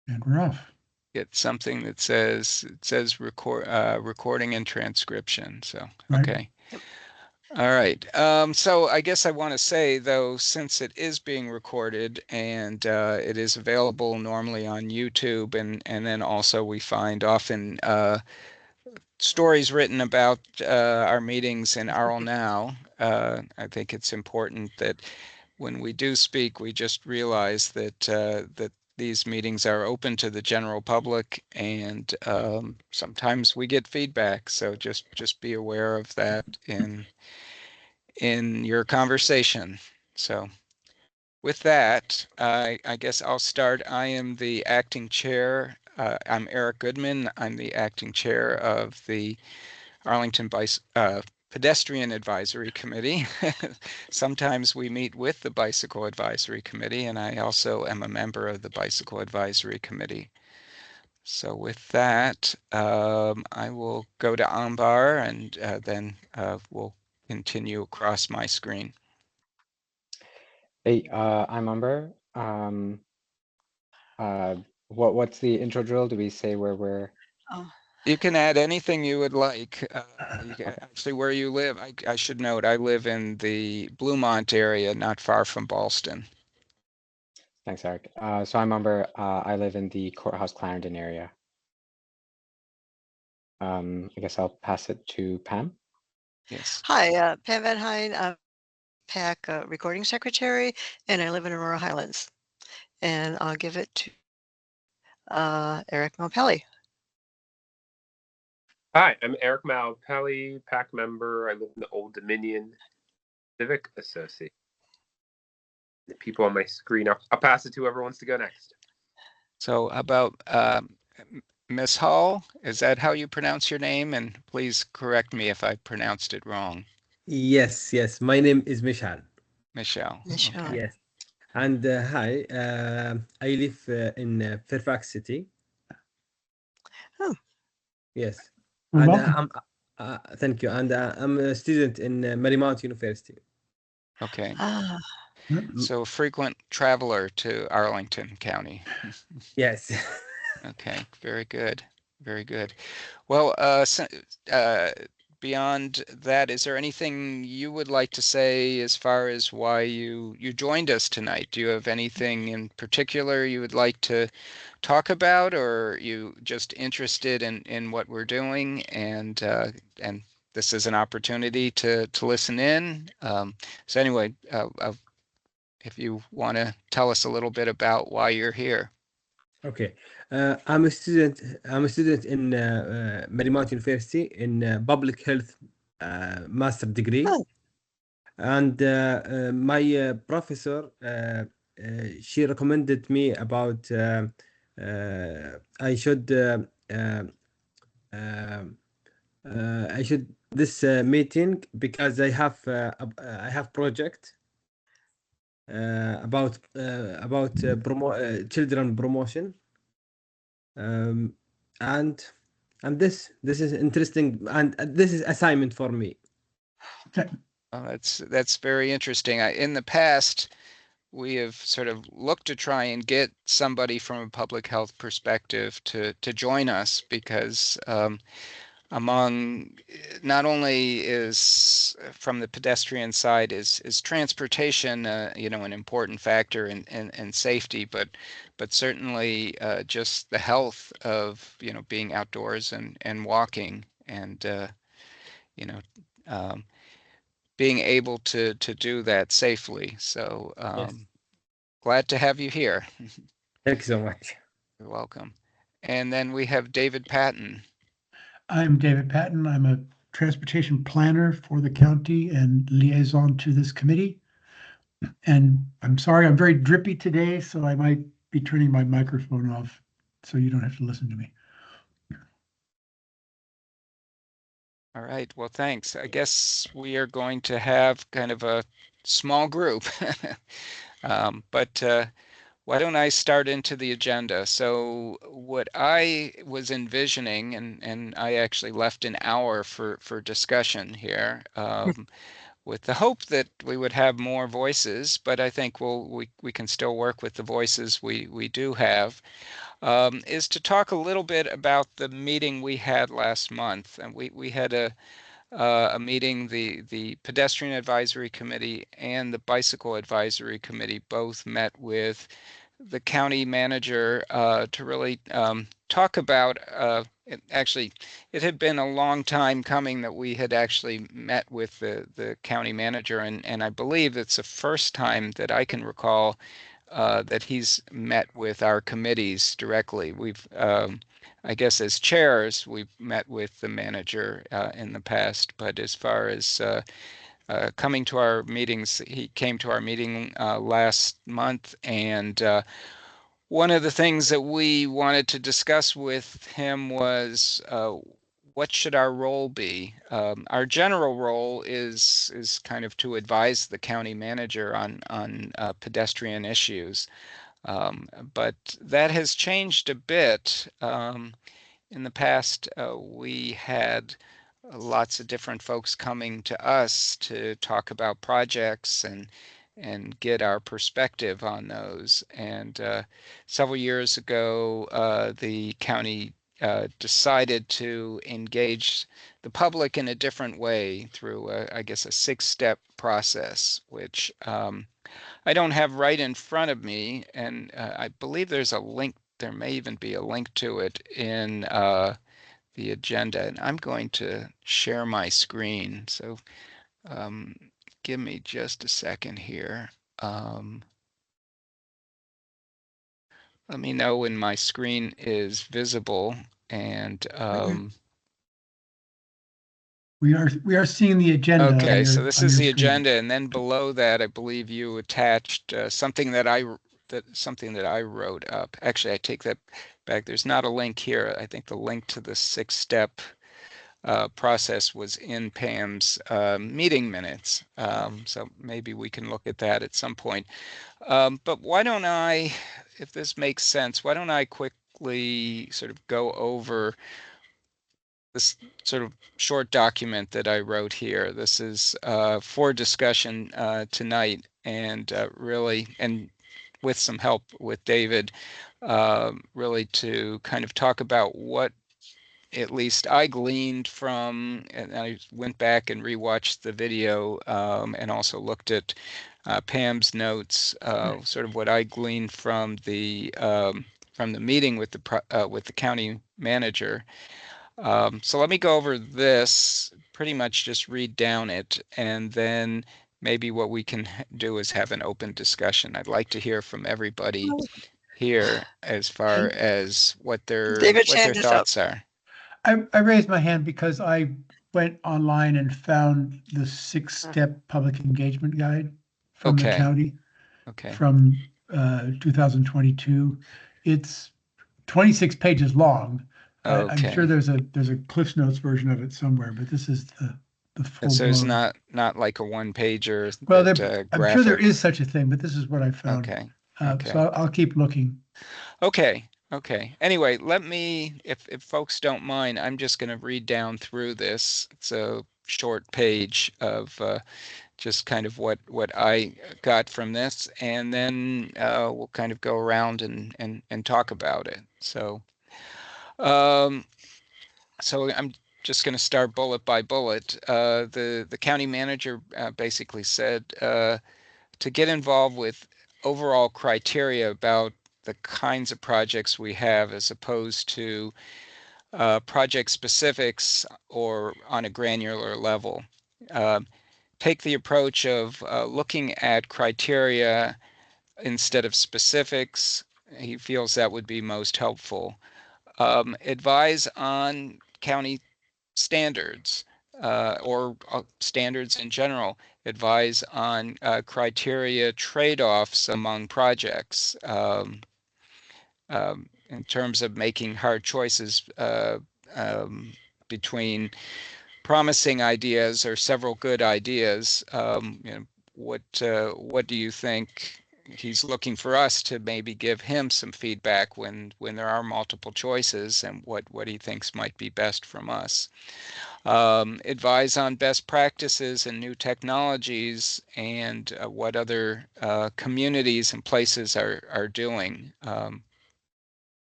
And we're off. Get something that says recording and transcription. So, Right. okay. Yep. All right. So I guess I want to say, though, since it is being recorded and it is available normally on YouTube, and then also we find often stories written about our meetings in Arl Now. I think it's important that when we do speak, we just realize that these meetings are open to the general public, and sometimes we get feedback. So just be aware of that in your conversation. So with that, I guess I'll start. I am the acting chair. I'm Eric Goodman. I'm the acting chair of the Arlington Pedestrian Advisory Committee. Sometimes we meet with the Bicycle Advisory Committee, and I also am a member of the Bicycle Advisory Committee. So with that, I will go to Ambar, and then we'll continue across my screen. Hey, I'm Umber. What's the intro drill? Do we say where we're? Oh, You can add anything you would like. Actually, where you live, I should note, I live in the Bluemont area, not far from Ballston. Thanks, Eric. So I'm Umber. I live in the Courthouse Clarendon area. I guess I'll pass it to Pam. Yes. hi, Pam Van Hine. I'm PAC recording secretary, and I live in Aurora Highlands. And I'll give it to Eric Malpelli. Hi, I'm Eric Malpelli, PAC member. I live in the Old Dominion Civic Association. The people on my screen, I'll pass it to whoever wants to go next. So about Miss Hall, is that how you pronounce your name? And please correct me if I pronounced it wrong. Yes, yes. My name is Mishal. Michelle. Michelle. Okay. Yes. And hi, I live in Fairfax City. Oh. Yes. Well, And welcome. thank you. And I'm a student in Marymount University. Okay. Ah, So frequent traveler to Arlington County. Yes. Okay, very good. Very good. Well, beyond that, is there anything you would like to say as far as why you joined us tonight? Do you have anything in particular you would like to talk about, or are you just interested in what we're doing, and this is an opportunity to listen in? So anyway, if you want to tell us a little bit about why you're here. Okay. I'm a student. I'm a student in Marymount University in public health master degree. Oh. And my professor, she recommended me about I should I should this meeting because I have project about children promotion, um, and this is interesting, and this is assignment for me. Okay. Oh, that's very interesting. In the past, we have sort of looked to try and get somebody from a public health perspective to join us because among not only is from the pedestrian side is transportation an important factor in safety, but certainly just the health of being outdoors and walking and you know um, being able to do that safely. So Yes. glad to have you here. Thank you so much. You're welcome. And then we have David Patton. I'm David Patton. I'm a transportation planner for the county and liaison to this committee. And I'm sorry, I'm very drippy today, so I might be turning my microphone off so you don't have to listen to me. All right, well, thanks. I guess we are going to have kind of a small group. But why don't I start into the agenda? So what I was envisioning, and I actually left an hour for discussion here, with the hope that we would have more voices, but I think we can still work with the voices we do have, is to talk a little bit about the meeting we had last month. And we had a meeting, the Pedestrian Advisory Committee and the Bicycle Advisory Committee both met with the county manager to really talk about, it had been a long time coming that we had actually met with the county manager, and I believe it's the first time that I can recall that he's met with our committees directly. We've, I guess as chairs, we've met with the manager in the past, but as far as coming to our meetings, he came to our meeting last month, and one of the things that we wanted to discuss with him was what should our role be? Our general role is kind of to advise the county manager on pedestrian issues, but that has changed a bit. In the past, we had lots of different folks coming to us to talk about projects and get our perspective on those. And several years ago, the county decided to engage the public in a different way through, I guess, a 6-step process, which I don't have right in front of me. And I believe there's a link. There may even be a link to it in the agenda. And I'm going to share my screen. So give me just a second here. Let me know when my screen is visible, and we are seeing the agenda. okay, so this is the agenda, and then below that, I believe you attached something that I wrote up. Actually, I take that back. There's not a link here. I think the link to the 6-step process was in Pam's meeting minutes. So maybe we can look at that at some point. But why don't I, if this makes sense, why don't I quickly sort of go over this sort of short document that I wrote here. This is for discussion tonight, and really, and with some help with David, really to kind of talk about what at least I gleaned from, and I went back and rewatched the video and also looked at Pam's notes, sort of what I gleaned from the meeting with the county manager. So let me go over this, pretty much just read down it, and then maybe what we can do is have an open discussion. I'd like to hear from everybody here as far as what their thoughts are. I raised my hand because I went online and found the 6-step public engagement guide from the county from 2022. It's 26 pages long. I'm sure there's a Cliff's Notes version of it somewhere, but this is the full. So it's not like a 1-pager. Well, I'm sure there is such a thing, but this is what I found. Okay. So I'll keep looking. Okay. Anyway, let me, if folks don't mind, I'm just going to read down through this. It's a short page of just kind of what I got from this, and then we'll kind of go around and talk about it. So I'm just going to start bullet by bullet. The county manager basically said to get involved with overall criteria about the kinds of projects we have, as opposed to project specifics or on a granular level. Take the approach of looking at criteria instead of specifics. He feels that would be most helpful. Advise on county standards or standards in general. Advise on criteria trade-offs among projects in terms of making hard choices between promising ideas or several good ideas. What do you think he's looking for us to maybe give him some feedback when there are multiple choices and what he thinks might be best from us. Advise on best practices and new technologies and what other communities and places are doing.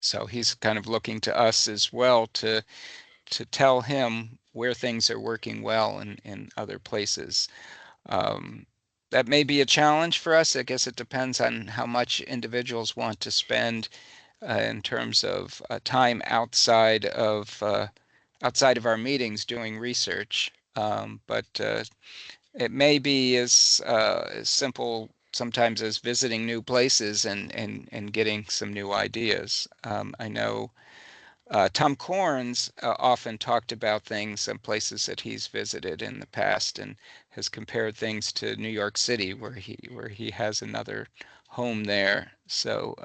So he's kind of looking to us as well to tell him where things are working well in other places. That may be a challenge for us. I guess it depends on how much individuals want to spend in terms of time outside of our meetings doing research. But it may be as simple sometimes as visiting new places and getting some new ideas. I know Tom Corns often talked about things and places that he's visited in the past and has compared things to New York City, where he has another home there. So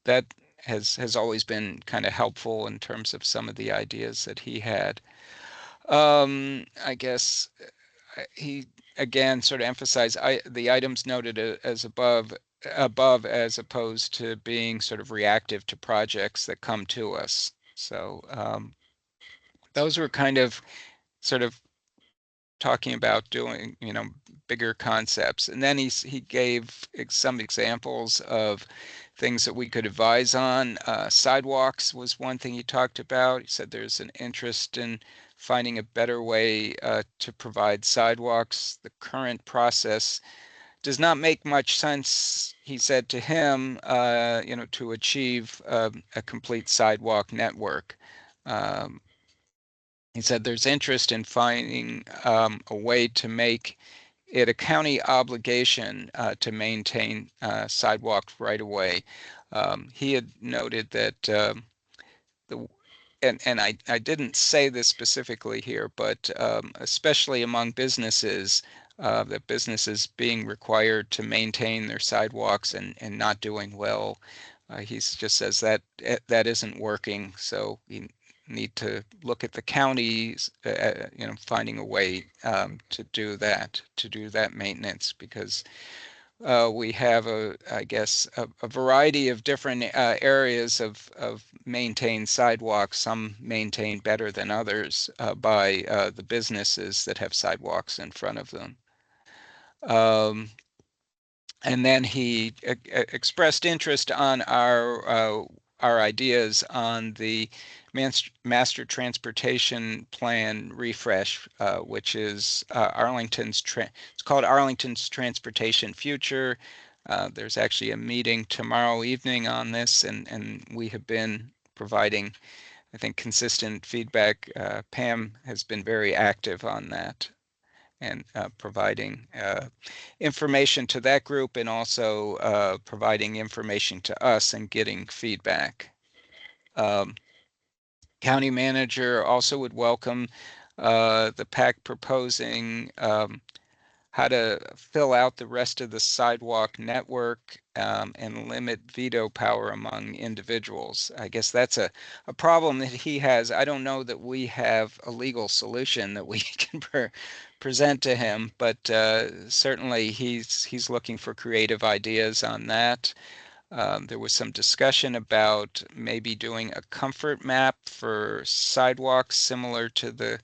that has always been kind of helpful in terms of some of the ideas that he had. I guess he again sort of emphasized the items noted as above as opposed to being sort of reactive to projects that come to us. So those were kind of sort of talking about doing, bigger concepts. And then he gave some examples of things that we could advise on. Sidewalks was one thing he talked about. He said there's an interest in finding a better way to provide sidewalks. The current process does not make much sense, he said to him, to achieve a complete sidewalk network. He said there's interest in finding a way to make it a county obligation to maintain sidewalks right away. He had noted that the and I didn't say this specifically here, but especially among businesses, that businesses being required to maintain their sidewalks and not doing well. He just says that that isn't working. So we need to look at the counties, finding a way to do that maintenance, because we have I guess a variety of different areas of maintained sidewalks, some maintained better than others by the businesses that have sidewalks in front of them. And then he expressed interest on our ideas on the master transportation plan refresh, which is it's called Arlington's Transportation Future. There's actually a meeting tomorrow evening on this, and we have been providing, I think, consistent feedback. Pam has been very active on that and providing information to that group, and also providing information to us and getting feedback. County manager also would welcome the PAC proposing how to fill out the rest of the sidewalk network and limit veto power among individuals. I guess that's a problem that he has. I don't know that we have a legal solution that we can present to him, but certainly he's looking for creative ideas on that. There was some discussion about maybe doing a comfort map for sidewalks similar to the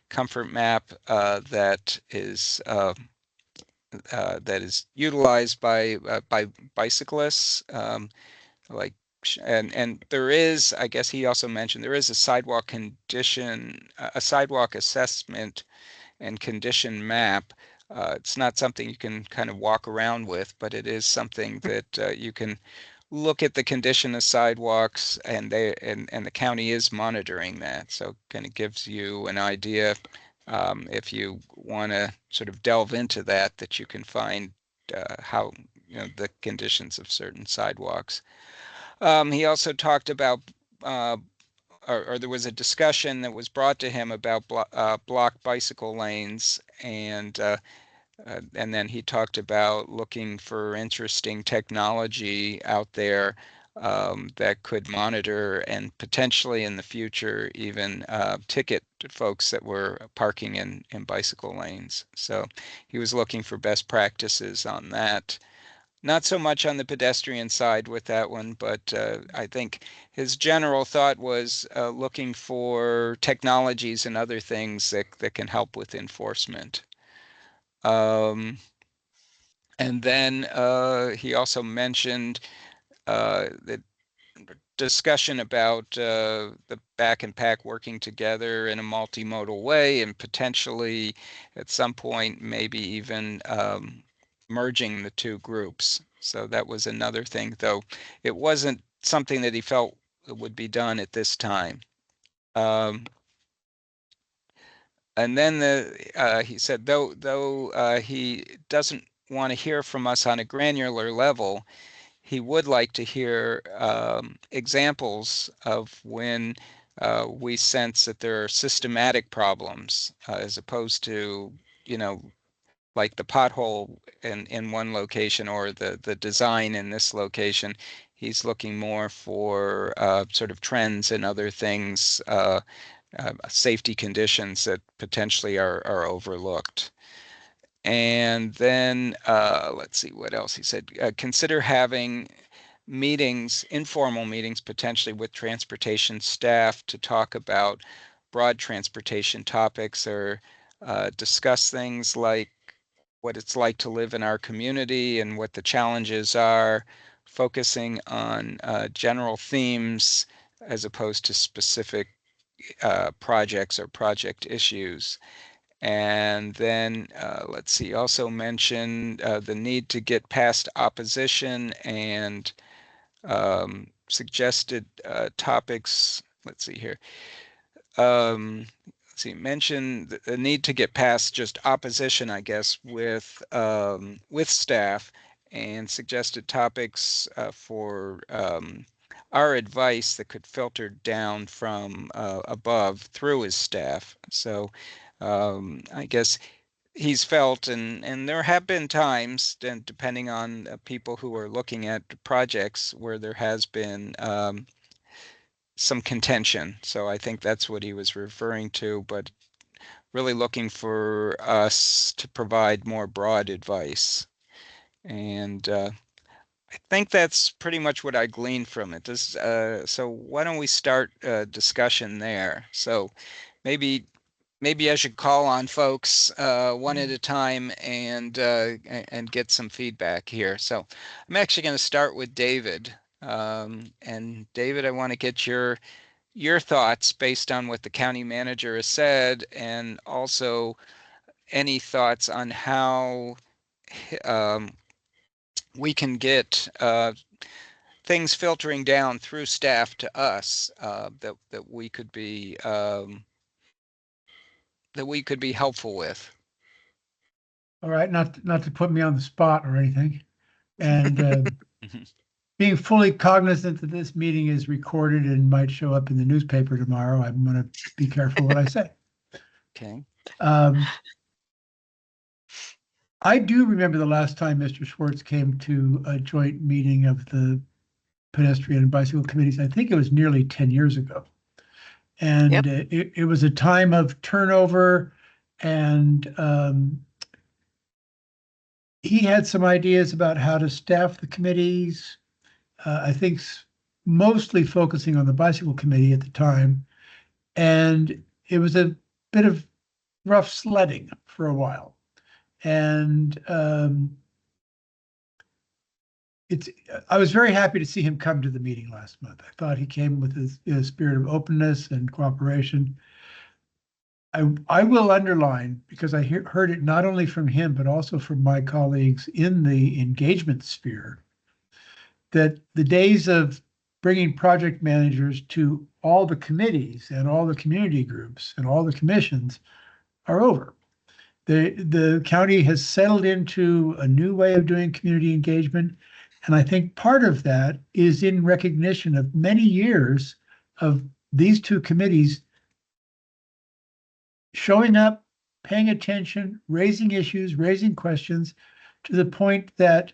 comfort map that is utilized by bicyclists. And there is, I guess he also mentioned, there is a sidewalk assessment and condition map. It's not something you can kind of walk around with, but it is something that you can look at the condition of sidewalks, and the county is monitoring that. So it kind of gives you an idea, if you want to sort of delve into that you can find how, the conditions of certain sidewalks. He also talked about or there was a discussion that was brought to him about block bicycle lanes, and then he talked about looking for interesting technology out there that could monitor and potentially in the future even ticket folks that were parking in bicycle lanes. So he was looking for best practices on that. not so much on the pedestrian side with that one, but I think his general thought was looking for technologies and other things that can help with enforcement. And then he also mentioned the discussion about the PAC and PAC working together in a multimodal way, and potentially at some point maybe even merging the two groups. So that was another thing, though it wasn't something that he felt would be done at this time. And then he said, though he doesn't want to hear from us on a granular level, he would like to hear examples of when we sense that there are systematic problems, as opposed to, like the pothole in one location or the design in this location. He's looking more for sort of trends and other things, safety conditions that potentially are overlooked. And then let's see what else he said. Consider having meetings, informal meetings, potentially with transportation staff to talk about broad transportation topics, or discuss things like what it's like to live in our community and what the challenges are, focusing on general themes as opposed to specific projects or project issues. And then let's see, also mention the need to get past opposition, and suggested topics. Let's see here. Let's see, mention the need to get past just opposition, I guess, with staff, and suggested topics for our advice that could filter down from above through his staff. So I guess he's felt, and there have been times, and depending on people who are looking at projects, where there has been some contention. So I think that's what he was referring to, but really looking for us to provide more broad advice. And I think that's pretty much what I gleaned from it. So why don't we start a discussion there? So maybe I should call on folks one at a time and get some feedback here. So I'm actually going to start with David. And David, I want to get your thoughts based on what the county manager has said, and also any thoughts on how we can get things filtering down through staff to us, that we could be helpful with. All right, not to put me on the spot or anything. And being fully cognizant that this meeting is recorded and might show up in the newspaper tomorrow, I'm going to be careful what I say. Okay. I do remember the last time Mr. Schwartz came to a joint meeting of the pedestrian and bicycle committees. I think it was nearly 10 years ago. And Yep. It was a time of turnover, and he had some ideas about how to staff the committees. I think mostly focusing on the bicycle committee at the time. And it was a bit of rough sledding for a while. And I was very happy to see him come to the meeting last month. I thought he came with a spirit of openness and cooperation. I will underline, because I heard it not only from him, but also from my colleagues in the engagement sphere, that the days of bringing project managers to all the committees and all the community groups and all the commissions are over. The county has settled into a new way of doing community engagement. And I think part of that is in recognition of many years of these two committees showing up, paying attention, raising issues, raising questions, to the point that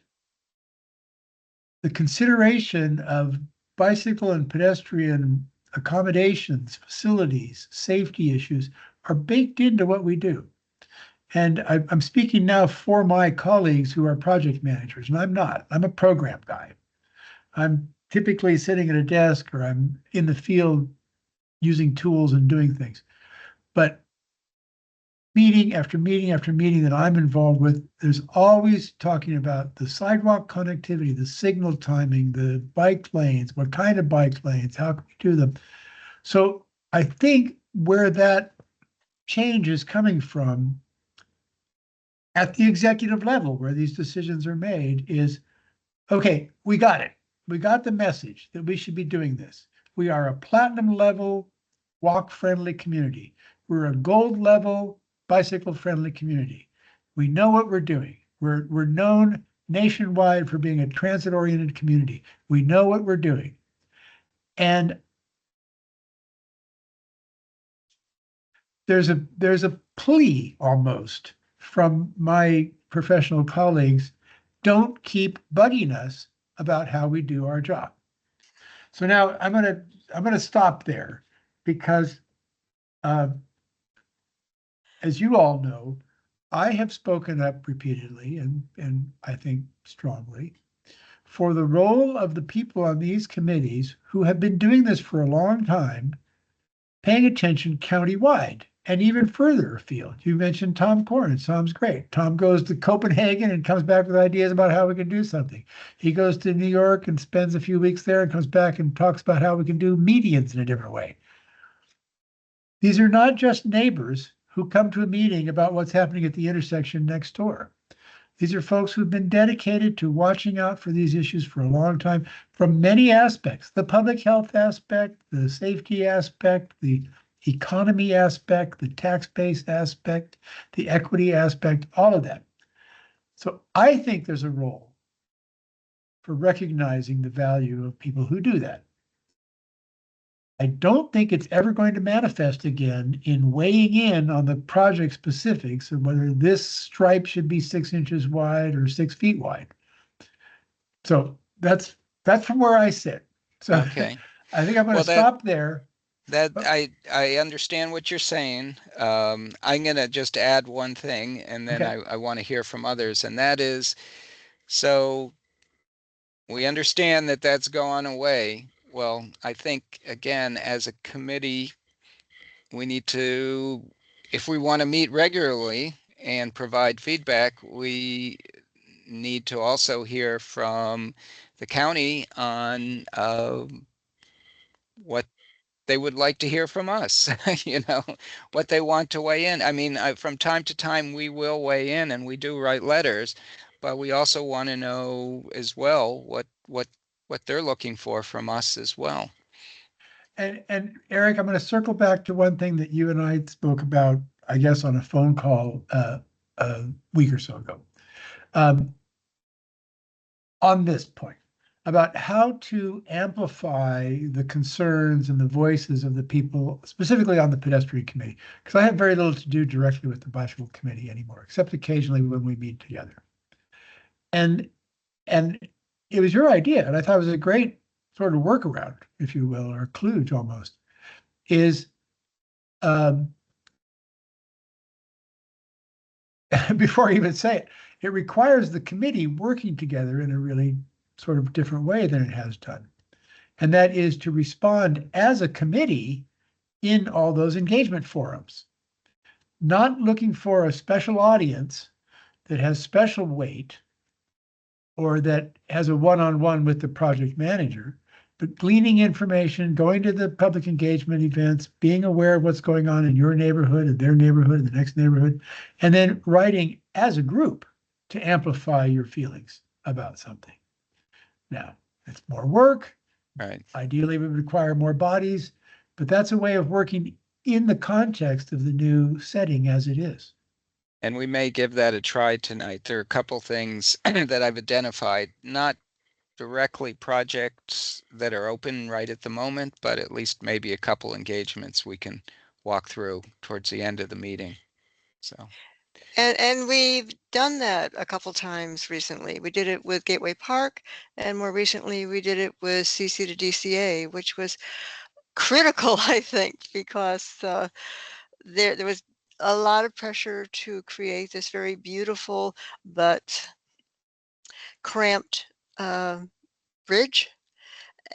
the consideration of bicycle and pedestrian accommodations, facilities, safety issues are baked into what we do. And I'm speaking now for my colleagues who are project managers, and I'm not. I'm a program guy. I'm typically sitting at a desk or I'm in the field using tools and doing things. But meeting after meeting after meeting that I'm involved with, there's always talking about the sidewalk connectivity, the signal timing, the bike lanes, what kind of bike lanes, how can we do them? So I think where that change is coming from at the executive level, where these decisions are made, is, okay, we got it. We got the message that we should be doing this. We are a platinum level walk-friendly community. We're a gold level bicycle-friendly community. We know what we're doing. We're known nationwide for being a transit-oriented community. We know what we're doing. And there's a plea almost from my professional colleagues, don't keep bugging us about how we do our job. So now I'm gonna stop there because as you all know, I have spoken up repeatedly and I think strongly for the role of the people on these committees who have been doing this for a long time, paying attention countywide and even further afield. You mentioned Tom Corrin. Tom's great. Tom goes to Copenhagen and comes back with ideas about how we can do something. He goes to New York and spends a few weeks there and comes back and talks about how we can do medians in a different way. These are not just neighbors who come to a meeting about what's happening at the intersection next door. These are folks who've been dedicated to watching out for these issues for a long time from many aspects, the public health aspect, the safety aspect, the economy aspect, the tax base aspect, the equity aspect, all of that. So I think there's a role for recognizing the value of people who do that. I don't think it's ever going to manifest again in weighing in on the project specifics of whether this stripe should be 6 inches wide or 6 feet wide. So that's from where I sit. So Okay. I think I'm going to stop there. That I understand what you're saying. I'm going to just add one thing, and then Okay. I want to hear from others, and that is, so we understand that that's gone away. Well, I think, again, as a committee, we need to, if we want to meet regularly and provide feedback, we need to also hear from the county on what they would like to hear from us, you know, what they want to weigh in. I mean, from time to time, we will weigh in and we do write letters, but we also want to know as well what they're looking for from us as well. And Eric, I'm going to circle back to one thing that you and I spoke about, I guess, on a phone call a week or so ago. On this point about how to amplify the concerns and the voices of the people, specifically on the pedestrian committee, because I have very little to do directly with the bicycle committee anymore, except occasionally when we meet together. And it was your idea, and I thought it was a great sort of workaround, if you will, or kludge almost, is before I even say it, it requires the committee working together in a really sort of different way than it has done. And that is to respond as a committee in all those engagement forums, not looking for a special audience that has special weight or that has a one-on-one with the project manager, but gleaning information, going to the public engagement events, being aware of what's going on in your neighborhood and their neighborhood and the next neighborhood, and then writing as a group to amplify your feelings about something. Now, it's more work. Right. Ideally, we would require more bodies, but that's a way of working in the context of the new setting as it is. And we may give that a try tonight. There are a couple things that I've identified, not directly projects that are open right at the moment, but at least maybe a couple engagements we can walk through towards the end of the meeting. So. And we've done that a couple times recently. We did it with Gateway Park, and more recently we did it with CC to DCA, which was critical, I think, because there was a lot of pressure to create this very beautiful but cramped bridge.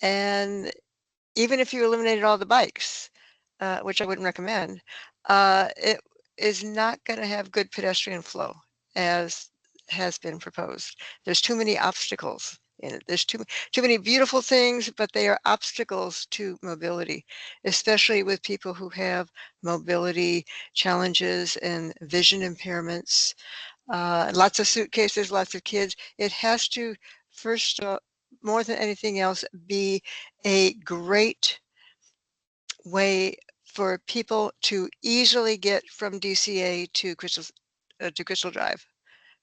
And even if you eliminated all the bikes, which I wouldn't recommend, it is not going to have good pedestrian flow as has been proposed. There's too many obstacles in it. There's too many beautiful things, but they are obstacles to mobility, especially with people who have mobility challenges and vision impairments. Lots of suitcases, lots of kids. It has to, first, more than anything else, be a great way for people to easily get from DCA to Crystal Drive.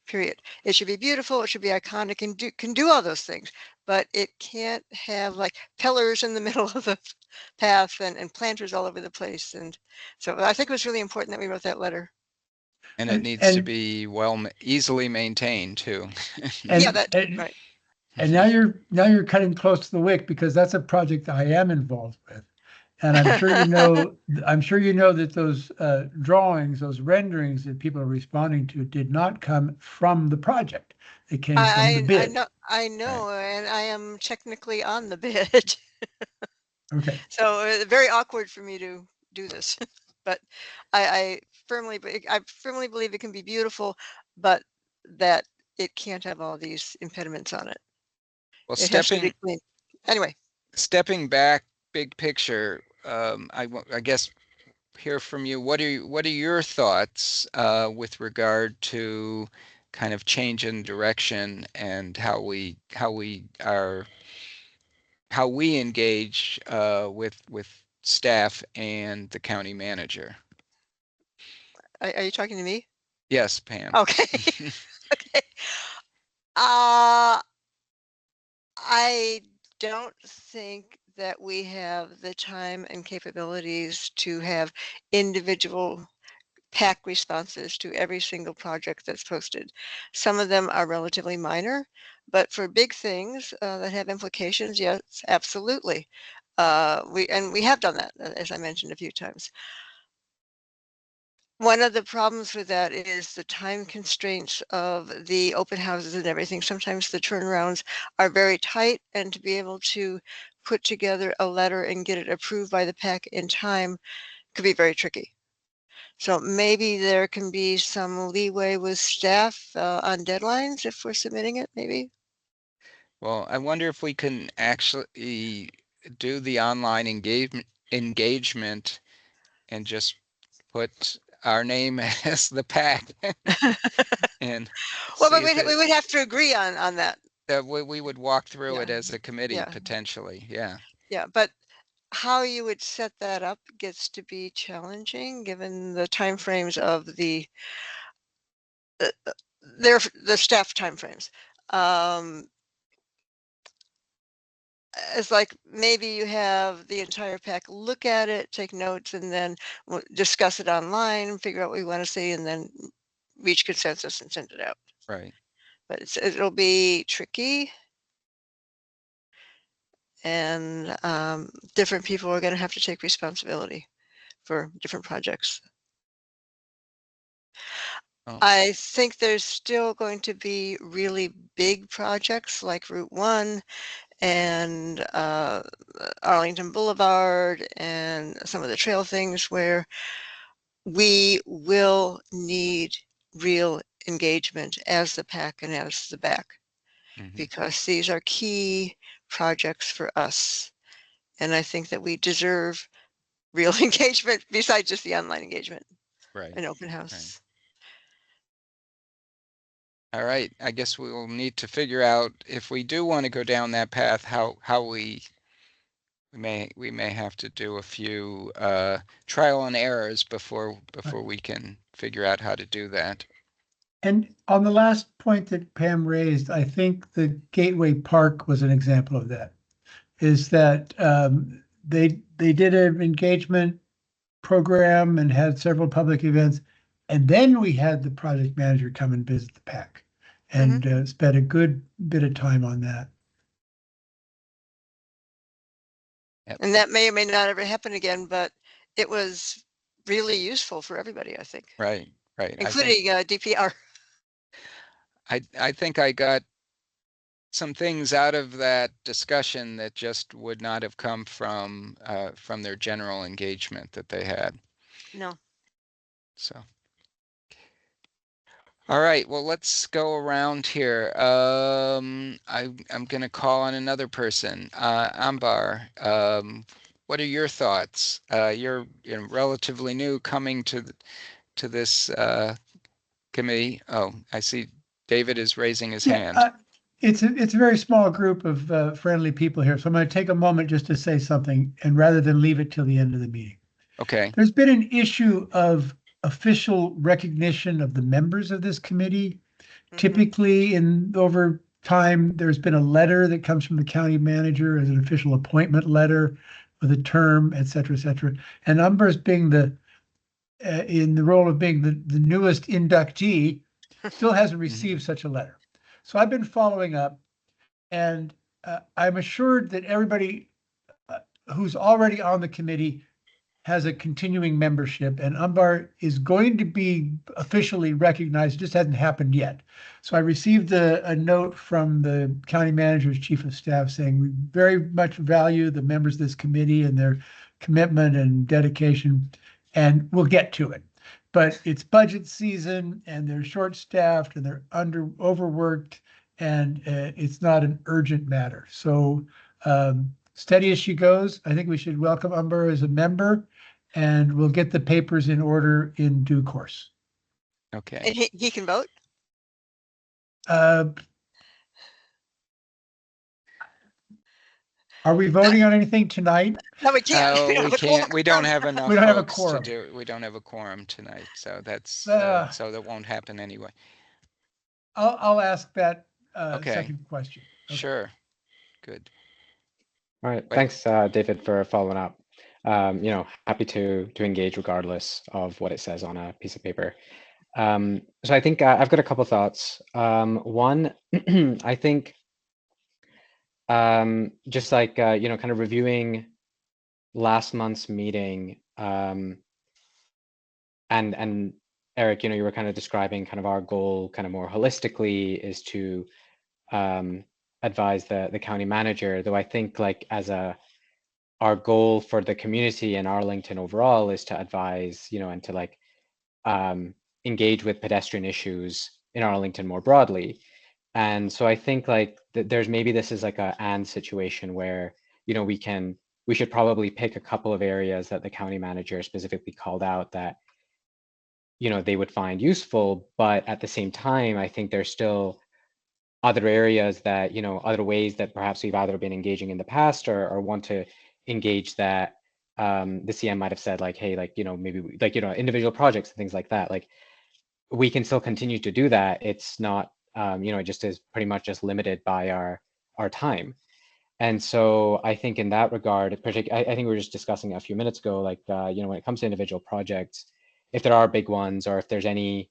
Period. It should be beautiful. It should be iconic and can do all those things, but it can't have like pillars in the middle of the path and planters all over the place. And so I think it was really important that we wrote that letter. And it needs to be easily maintained too. Yeah, that's right. And now you're cutting close to the wick, because that's a project I am involved with. And I'm sure you know that those drawings, those renderings that people are responding to did not come from the project. They came from the bid. I know, and I am technically on the bid. Okay. So very awkward for me to do this, but I firmly believe it can be beautiful, but that it can't have all these impediments on it. Well, it has to be clean. Anyway, stepping back, big picture, I guess hear from you. What are your thoughts with regard to kind of change in direction and how we engage with staff and the county manager? Are you talking to me? Yes, Pam. Okay. Okay. I don't think that we have the time and capabilities to have individual PAC responses to every single project that's posted. Some of them are relatively minor, but for big things that have implications, yes, absolutely. We have done that, as I mentioned a few times. One of the problems with that is the time constraints of the open houses and everything. Sometimes the turnarounds are very tight, and to be able to put together a letter and get it approved by the PAC in time could be very tricky. So maybe there can be some leeway with staff on deadlines if we're submitting it, maybe. Well, I wonder if we can actually do the online engagement and just put our name as the PAC. And well, but we would have to agree on that. We would walk through it as a committee, potentially. Yeah. Yeah, but how you would set that up gets to be challenging given the timeframes of the staff timeframes. It's like maybe you have the entire PAC look at it, take notes, and then discuss it online, figure out what we want to see, and then reach consensus and send it out. Right. But it'll be tricky, and different people are going to have to take responsibility for different projects. Oh. I think there's still going to be really big projects like Route 1 and Arlington Boulevard and some of the trail things where we will need real engagement as the PAC and as the BAC, because these are key projects for us. And I think that we deserve real engagement besides just the online engagement. Right. An open house. Right. All right. I guess we will need to figure out if we do want to go down that path, how we may have to do a few trial and errors before we can figure out how to do that. And on the last point that Pam raised, I think the Gateway Park was an example of that. Is that they did an engagement program and had several public events, and then we had the project manager come and visit the PAC and spent a good bit of time on that. Yep. And that may or may not ever happen again, but it was really useful for everybody, I think, Right. including DPR. I think I got some things out of that discussion that just would not have come from their general engagement that they had. No. So, all right, well, let's go around here. I'm going to call on another person. Ambar, what are your thoughts? You're relatively new coming to this committee. Oh, I see David is raising his hand. It's a very small group of friendly people here, so I'm going to take a moment just to say something, and rather than leave it till the end of the meeting. Okay. There's been an issue of official recognition of the members of this committee. Typically, over time, there's been a letter that comes from the county manager as an official appointment letter with a term, et cetera, et cetera. And Umber's being in the role of being the newest inductee, still hasn't received such a letter. So I've been following up, and I'm assured that everybody who's already on the committee has a continuing membership, and Umbar is going to be officially recognized. It just hasn't happened yet. So I received a note from the county manager's chief of staff saying we very much value the members of this committee and their commitment and dedication, and we'll get to it. But it's budget season, and they're short-staffed, and they're overworked, and it's not an urgent matter. So steady as she goes. I think we should welcome Umber as a member, and we'll get the papers in order in due course. Okay. And he can vote? Are we voting on anything tonight? No, we can't. We can't. We don't have enough. We don't have a folks quorum. to do. We don't have a quorum tonight, so that's so that won't happen anyway. I'll ask that Okay. second question. Okay. Sure. Good. All right. Thanks, David, for following up. Happy to engage regardless of what it says on a piece of paper. So I think I've got a couple thoughts. One, I think just like kind of reviewing last month's meeting, and Eric, you were kind of describing kind of our goal kind of more holistically is to advise the county manager, though I think like our goal for the community in Arlington overall is to advise, and to like engage with pedestrian issues in Arlington more broadly. And so I think like there's maybe this is like a and situation where, we should probably pick a couple of areas that the county manager specifically called out that, they would find useful, but at the same time, I think there's still other areas that, other ways that perhaps we've either been engaging in the past or want to engage that the CM might have said like, hey, like, maybe like, individual projects and things like that. Like we can still continue to do that. It's not, it just is pretty much just limited by our time. And so I think in that regard, I think we were just discussing a few minutes ago, like, when it comes to individual projects, if there are big ones, or if there's any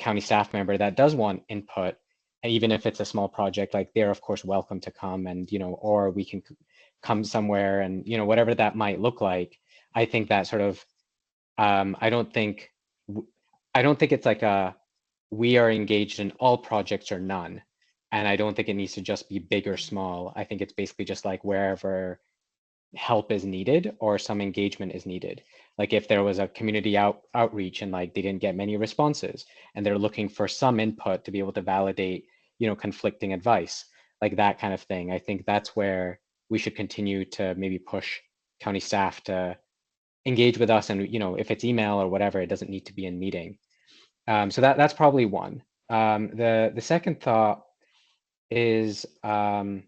county staff member that does want input, even if it's a small project, like they're of course welcome to come and, or we can come somewhere and, whatever that might look like. I think that sort of, I don't think it's like we are engaged in all projects or none. And I don't think it needs to just be big or small. I think it's basically just like wherever help is needed or some engagement is needed. Like if there was a community outreach and like they didn't get many responses and they're looking for some input to be able to validate, conflicting advice, like that kind of thing. I think that's where we should continue to maybe push county staff to engage with us. And, if it's email or whatever, it doesn't need to be in meeting. So that's probably one. The second thought is kind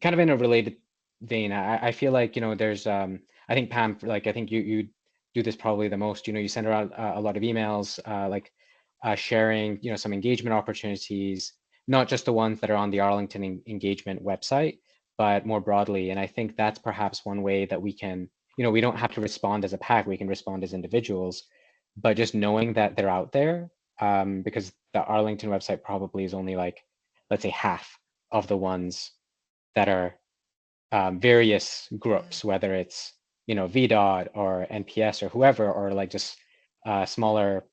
of in a related vein. I feel like, there's, I think Pam, like, I think you do this probably the most, you send around a lot of emails, like sharing, some engagement opportunities, not just the ones that are on the Arlington engagement website, but more broadly. And I think that's perhaps one way that we can, we don't have to respond as a PAC, we can respond as individuals, but just knowing that they're out there, because the Arlington website probably is only like, let's say half of the ones that are various groups, whether it's, VDOT or NPS or whoever, or like just smaller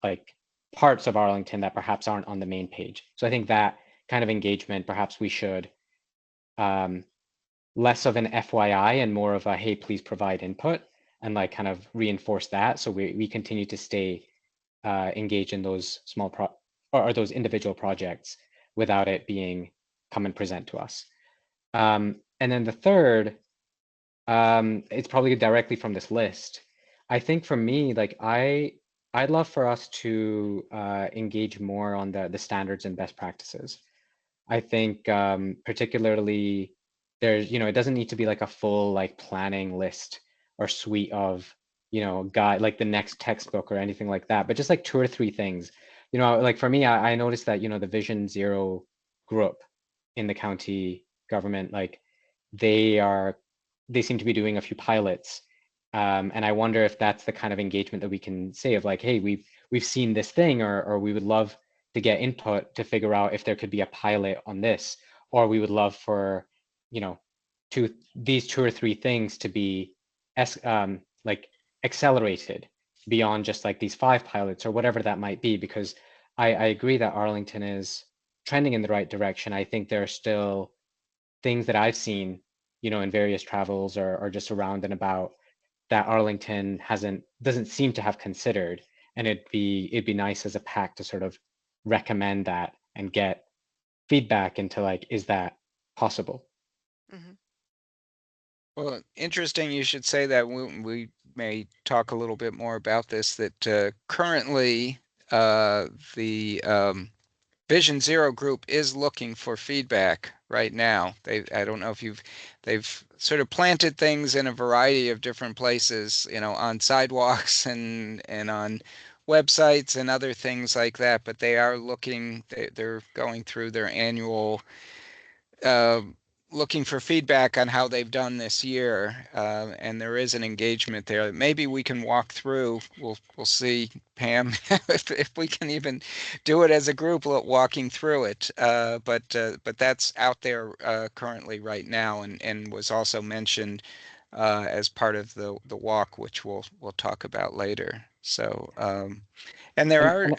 like parts of Arlington that perhaps aren't on the main page. So I think that kind of engagement, perhaps we should less of an FYI and more of a, hey, please provide input, and like kind of reinforce that. So we continue to stay engaged in those small or those individual projects without it being come and present to us. And then the third, it's probably directly from this list. I think for me, like I'd love for us to engage more on the standards and best practices. I think particularly there's, it doesn't need to be like a full like planning list or suite of, guide, like the next textbook or anything like that, but just like 2 or 3 things. Like for me, I noticed that, the Vision Zero group in the county government, like they seem to be doing a few pilots. And I wonder if that's the kind of engagement that we can say of like, hey, we've seen this thing, or we would love to get input to figure out if there could be a pilot on this, or we would love for, these 2 or 3 things to be like accelerated beyond just like these 5 pilots or whatever that might be, because I agree that Arlington is trending in the right direction. I think there are still things that I've seen, in various travels or just around and about that Arlington doesn't seem to have considered. And it'd be nice as a PAC to sort of recommend that and get feedback into like, is that possible? Mm-hmm. Well, interesting you should say that. We may talk a little bit more about this, that currently the Vision Zero group is looking for feedback right now. I don't know if they've sort of planted things in a variety of different places, on sidewalks and on websites and other things like that, but they are looking, they're going through their annual looking for feedback on how they've done this year, and there is an engagement there. Maybe we can walk through. We'll see, Pam, if we can even do it as a group, walking through it. But that's out there currently right now, and was also mentioned as part of the walk, which we'll talk about later. So, and there are.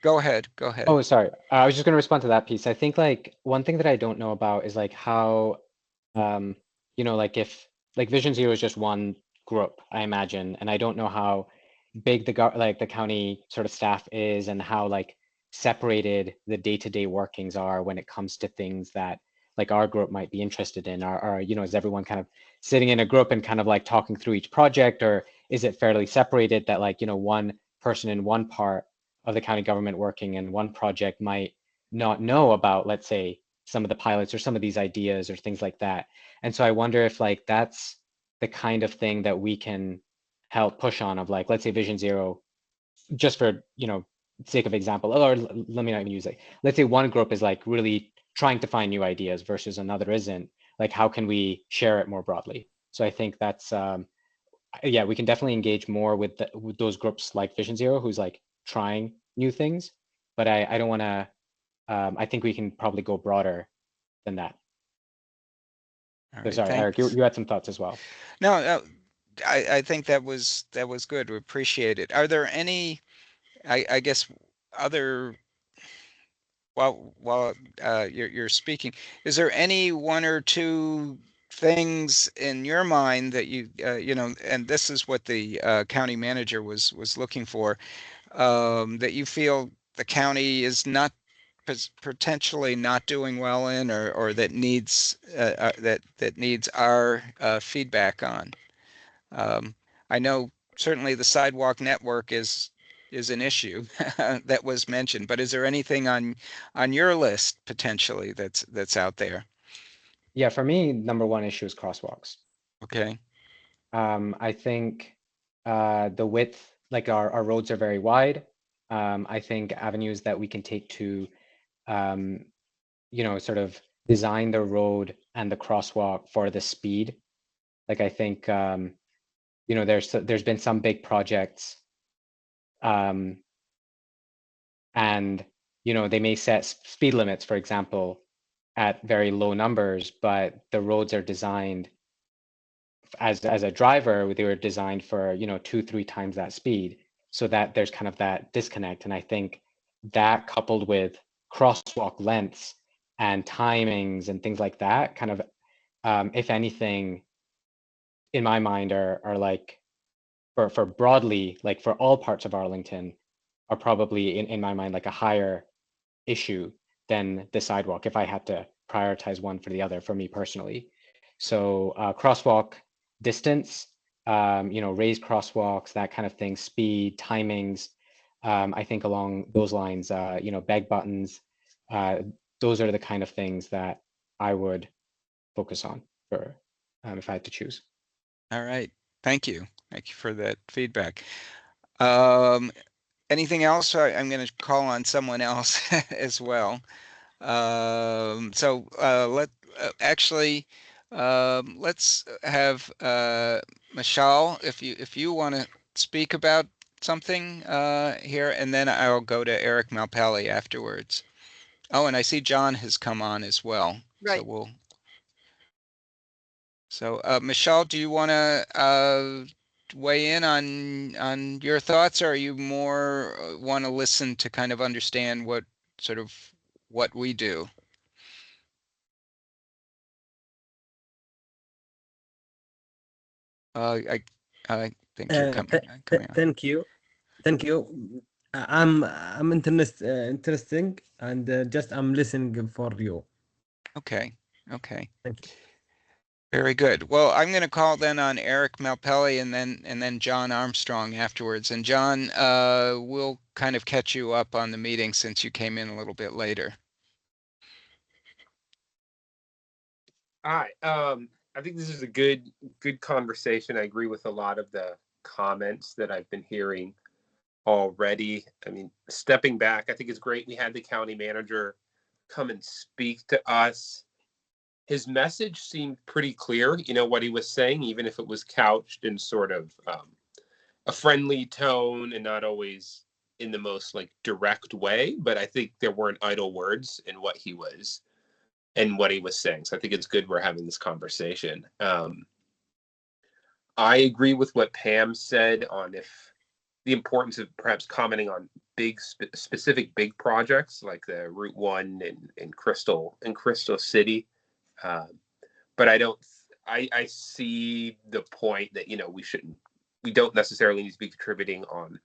Go ahead. Oh, sorry. I was just going to respond to that piece. I think like one thing that I don't know about is like how, like if like Vision Zero is just one group, I imagine, and I don't know how big the county sort of staff is and how like separated the day-to-day workings are when it comes to things that like our group might be interested in. Is everyone kind of sitting in a group and kind of like talking through each project, or is it fairly separated that like, one person in one part of the county government working in one project might not know about, let's say, some of the pilots or some of these ideas or things like that. And so I wonder if like that's the kind of thing that we can help push on, of like, let's say Vision Zero, just for, sake of example, or let me not even use it. Let's say one group is like really trying to find new ideas versus another isn't. Like, how can we share it more broadly? So I think that's, yeah, we can definitely engage more with those groups like Vision Zero, who's like trying new things, but I don't want to, I think we can probably go broader than that. So sorry, Eric, you had some thoughts as well. No, I think that was good. We appreciate it. Are there any, I guess, other, while you're speaking, is there any 1 or 2 things in your mind that you and this is what the county manager was looking for, that you feel the county is not potentially not doing well in, or that needs that needs our feedback on? I know certainly the sidewalk network is an issue that was mentioned, but is there anything on your list potentially that's out there? Yeah, for me, number 1 issue is crosswalks. Okay. I think the width, like our roads are very wide. I think avenues that we can take to, sort of design the road and the crosswalk for the speed. Like I think, there's been some big projects, and they may set speed limits, for example, at very low numbers, but the roads are designed as a driver, they were designed for 2-3 times that speed. so that there's kind of that disconnect. And I think that coupled with crosswalk lengths and timings and things like that kind of, if anything, in my mind are like, for broadly, like for all parts of Arlington, are probably in my mind like a higher issue than the sidewalk if I had to prioritize one for the other for me personally. So crosswalk distance, raised crosswalks, that kind of thing, speed, timings. I think along those lines, beg buttons, those are the kind of things that I would focus on for if I had to choose. All right. Thank you. Thank you for that feedback. Anything else? I'm going to call on someone else as well. Let's have Michelle, if you want to speak about something here, and then I'll go to Eric Malpelli afterwards. Oh, and I see John has come on as well. Right. So Michelle, do you want to weigh in on your thoughts, or are you more want to listen to kind of understand what we do? I think you're coming on. Thank you. I'm interesting, and just I'm listening for you. Okay. Thank you. Very good. Well, I'm going to call then on Eric Malpelli and then John Armstrong afterwards. And John, we'll kind of catch you up on the meeting since you came in a little bit later. Hi. I think this is a good conversation. I agree with a lot of the comments that I've been hearing already. I mean, stepping back, I think it's great we had the county manager come and speak to us. His message seemed pretty clear, what he was saying, even if it was couched in sort of a friendly tone and not always in the most like direct way. But I think there weren't idle words in what he was saying. So I think it's good we're having this conversation. I agree with what Pam said on the importance of perhaps commenting on specific big projects like the Route 1 in Crystal City. But I see the point that, we don't necessarily need to be contributing on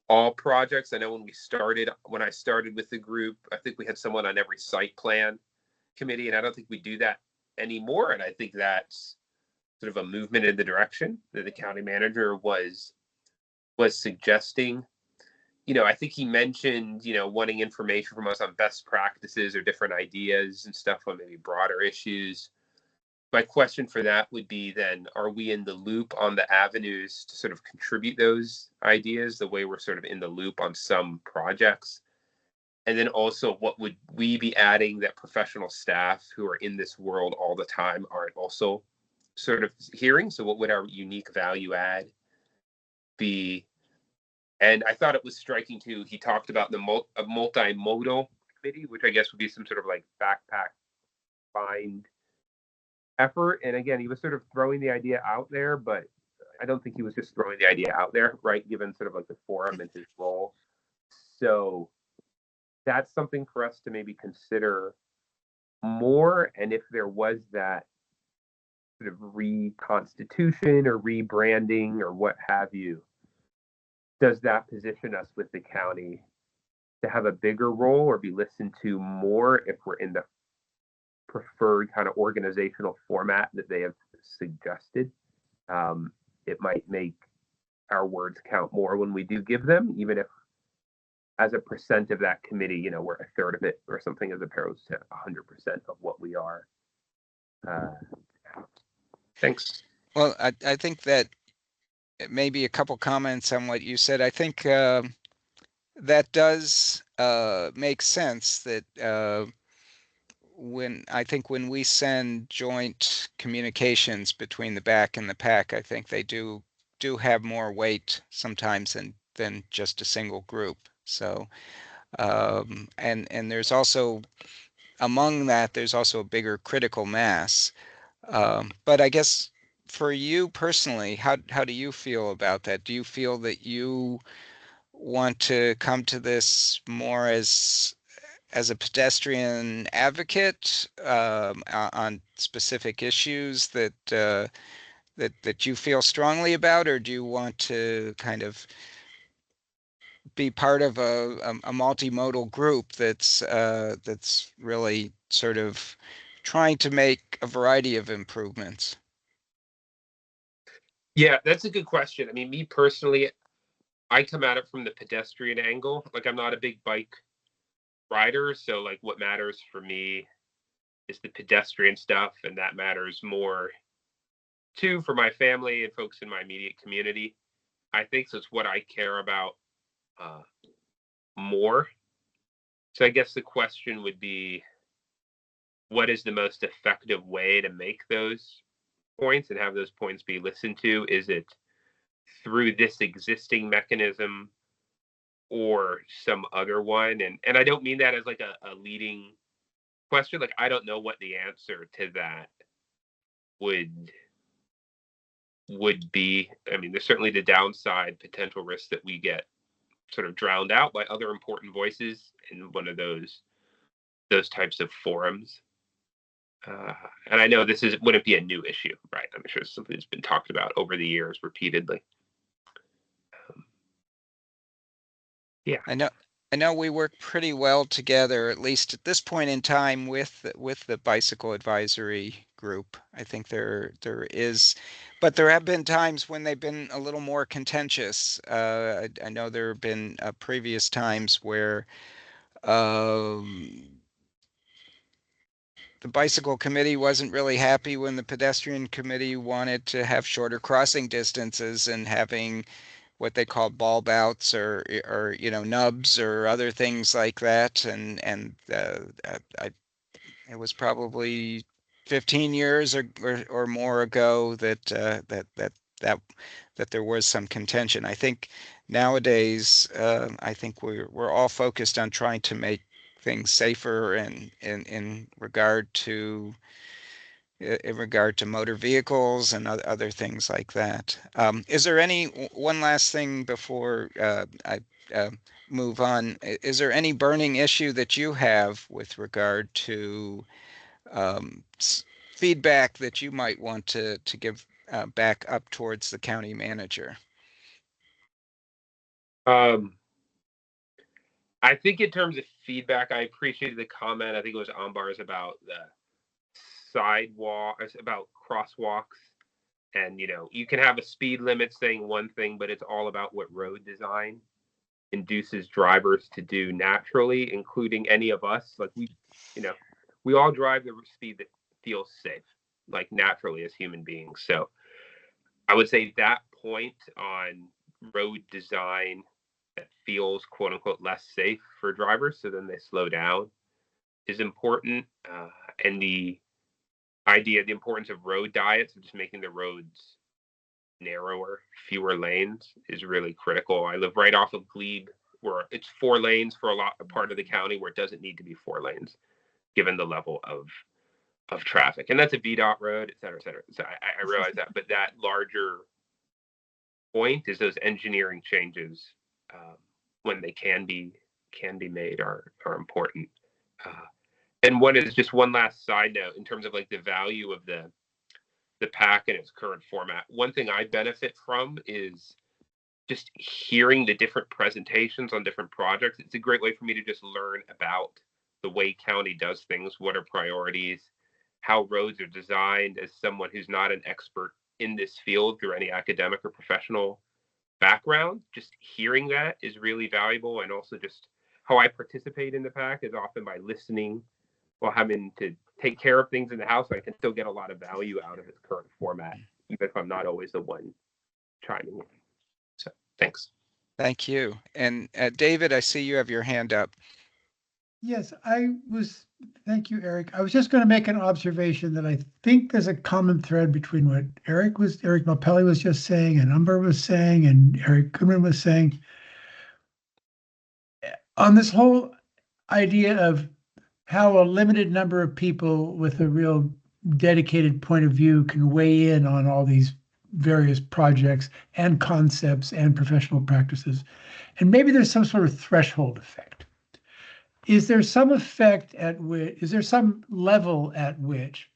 all projects. I know when I started with the group, I think we had someone on every site plan committee, and I don't think we do that anymore. And I think that's sort of a movement in the direction that the county manager was suggesting. I think he mentioned, wanting information from us on best practices or different ideas and stuff on maybe broader issues. My question for that would be then, are we in the loop on the avenues to sort of contribute those ideas the way we're sort of in the loop on some projects? And then also, what would we be adding that professional staff who are in this world all the time aren't also sort of hearing? So what would our unique value add be? And I thought it was striking too, he talked about the multimodal committee, which I guess would be some sort of like backpack find effort. And again, he was sort of throwing the idea out there, but I don't think he was just throwing the idea out there, right? Given sort of like the forum and his role. So that's something for us to maybe consider more. And if there was that sort of reconstitution or rebranding or what have you, does that position us with the county to have a bigger role or be listened to more if we're in the preferred kind of organizational format that they have suggested? It might make our words count more when we do give them, even if as a percent of that committee, we're a third of it or something, as opposed to 100% of what we are. Thanks. Well, I think that maybe a couple comments on what you said. I think that does make sense that when we send joint communications between the BAC and the PAC, I think they do have more weight sometimes than just a single group. So and there's also among that there's also a bigger critical mass. But I guess for you personally, how do you feel about that? Do you feel that you want to come to this more as a pedestrian advocate on specific issues that that you feel strongly about, or do you want to kind of be part of a multimodal group that's really sort of trying to make a variety of improvements? Yeah, that's a good question. I mean, me personally, I come at it from the pedestrian angle. Like, I'm not a big bike rider, so like what matters for me is the pedestrian stuff, and that matters more too for my family and folks in my immediate community. I think so. It's what I care about more. So I guess the question would be, what is the most effective way to make those points and have those points be listened to? Is it through this existing mechanism or some other one? And I don't mean that as like a leading question. Like, I don't know what the answer to that would be. I mean, there's certainly the downside potential risk that we get sort of drowned out by other important voices in one of those types of forums. And I know this wouldn't be a new issue, right? I'm sure it's something that's been talked about over the years repeatedly. Yeah, I know we work pretty well together, at least at this point in time, with the bicycle advisory group. I think there is, but there have been times when they've been a little more contentious. I know there have been previous times where the bicycle committee wasn't really happy when the pedestrian committee wanted to have shorter crossing distances and having what they call bulb outs or nubs or other things like that. And it was probably 15 years or more ago that there was some contention. I think nowadays, I think we're all focused on trying to make things safer and in regard to motor vehicles and other things like that. Is there one last thing before I move on? Is there any burning issue that you have with regard to feedback that you might want to give back up towards the county manager? I think in terms of feedback, I appreciated the comment. I think it was Ambar's about the sidewalks, about crosswalks. And, you can have a speed limit saying one thing, but it's all about what road design induces drivers to do naturally, including any of us. Like, we all drive the speed that feels safe, like naturally as human beings. So I would say that point on road design that feels quote unquote less safe for drivers, so then they slow down, is important. And the importance of road diets, of just making the roads narrower, fewer lanes, is really critical. I live right off of Glebe, where it's 4 lanes for a part of the county where it doesn't need to be 4 lanes, given the level of traffic. And that's a VDOT road, et cetera, et cetera. So I realize that, but that larger point is those engineering changes, when they can be made, are important. And one last side note in terms of like the value of the PAC in its current format. One thing I benefit from is just hearing the different presentations on different projects. It's a great way for me to just learn about the way county does things, what are priorities, how roads are designed, as someone who's not an expert in this field through any academic or professional background. Just hearing that is really valuable. And also just how I participate in the PAC is often by listening while having to take care of things in the house. I can still get a lot of value out of its current format, even if I'm not always the one chiming in. So thanks. Thank you. And David, I see you have your hand up. Yes, thank you, Eric. I was just going to make an observation that I think there's a common thread between what Eric Malpelli was just saying, and Umber was saying, and Eric Goodman was saying. On this whole idea of how a limited number of people with a real dedicated point of view can weigh in on all these various projects and concepts and professional practices. And maybe there's some sort of threshold effect. Is there some effect at which, is there some level at which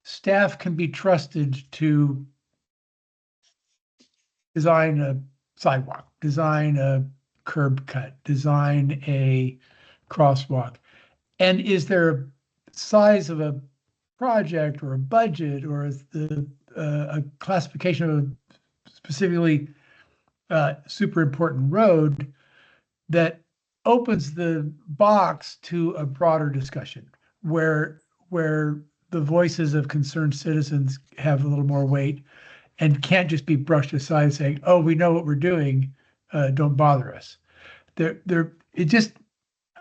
staff can be trusted to design a sidewalk, design a curb cut, design a crosswalk? And is there a size of a project or a budget or a classification of a specifically super important road that opens the box to a broader discussion where the voices of concerned citizens have a little more weight and can't just be brushed aside saying, oh, we know what we're doing, don't bother us. It just,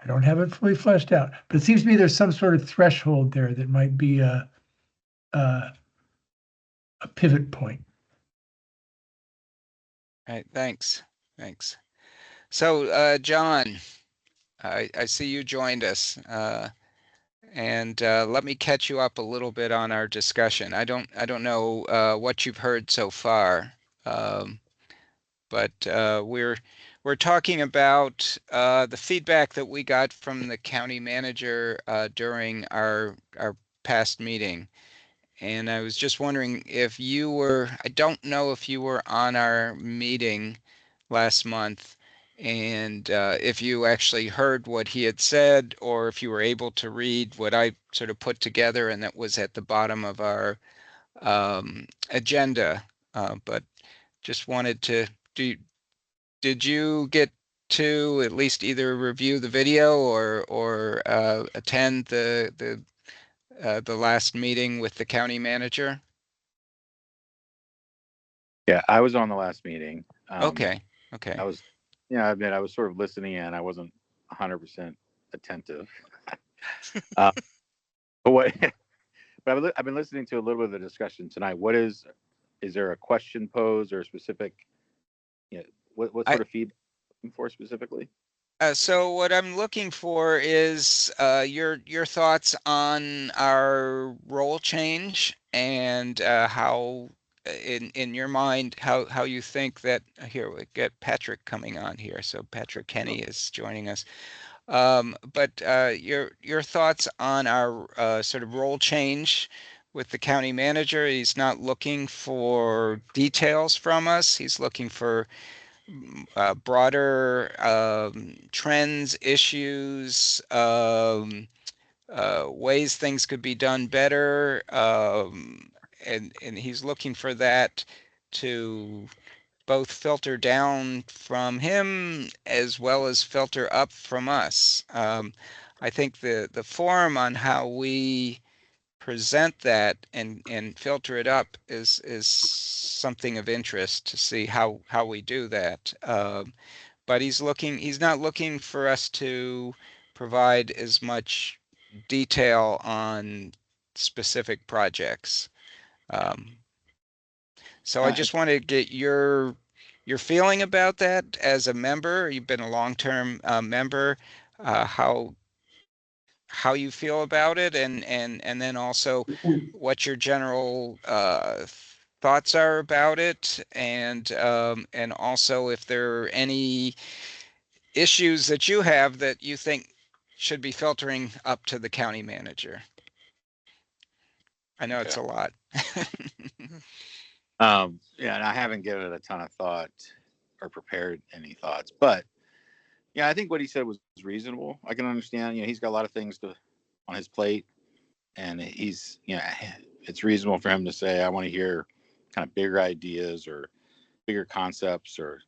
I don't have it fully fleshed out, but it seems to me there's some sort of threshold there that might be a pivot point. All right, thanks. So, John, I see you joined us, and let me catch you up a little bit on our discussion. I don't know what you've heard so far, but we're talking about the feedback that we got from the county manager during our past meeting. And I was just wondering if you were, I don't know if you were on our meeting last month, and if you actually heard what he had said, or if you were able to read what I sort of put together and that was at the bottom of our agenda. But just wanted to, did you get to at least either review the video or attend the last meeting with the county manager? Yeah, I was on the last meeting. Okay. I was, I admit I was sort of listening in. I wasn't 100% attentive. But what? But I've been listening to a little bit of the discussion tonight. Is there a question posed or a specific? What sort of feedback looking for specifically? So what I'm looking for is your thoughts on our role change and how, in your mind, how you think that. Here we get Patrick coming on here. So Patrick Kenny is joining us. But your thoughts on our sort of role change with the county manager. He's not looking for details from us. He's looking for broader trends, issues, ways things could be done better, and he's looking for that to both filter down from him as well as filter up from us. I think the forum on how we present that and filter it up is something of interest to see how we do that. But he's not looking for us to provide as much detail on specific projects. So I just want to get your feeling about that as a member. You've been a long-term member. How you feel about it, and then also what your general thoughts are about it, and also if there are any issues that you have that you think should be filtering up to the county manager. I know it's a lot. Yeah, and I haven't given it a ton of thought or prepared any thoughts, but yeah, I think what he said was reasonable. I can understand, he's got a lot of things on his plate, and he's, it's reasonable for him to say, I want to hear kind of bigger ideas or bigger concepts or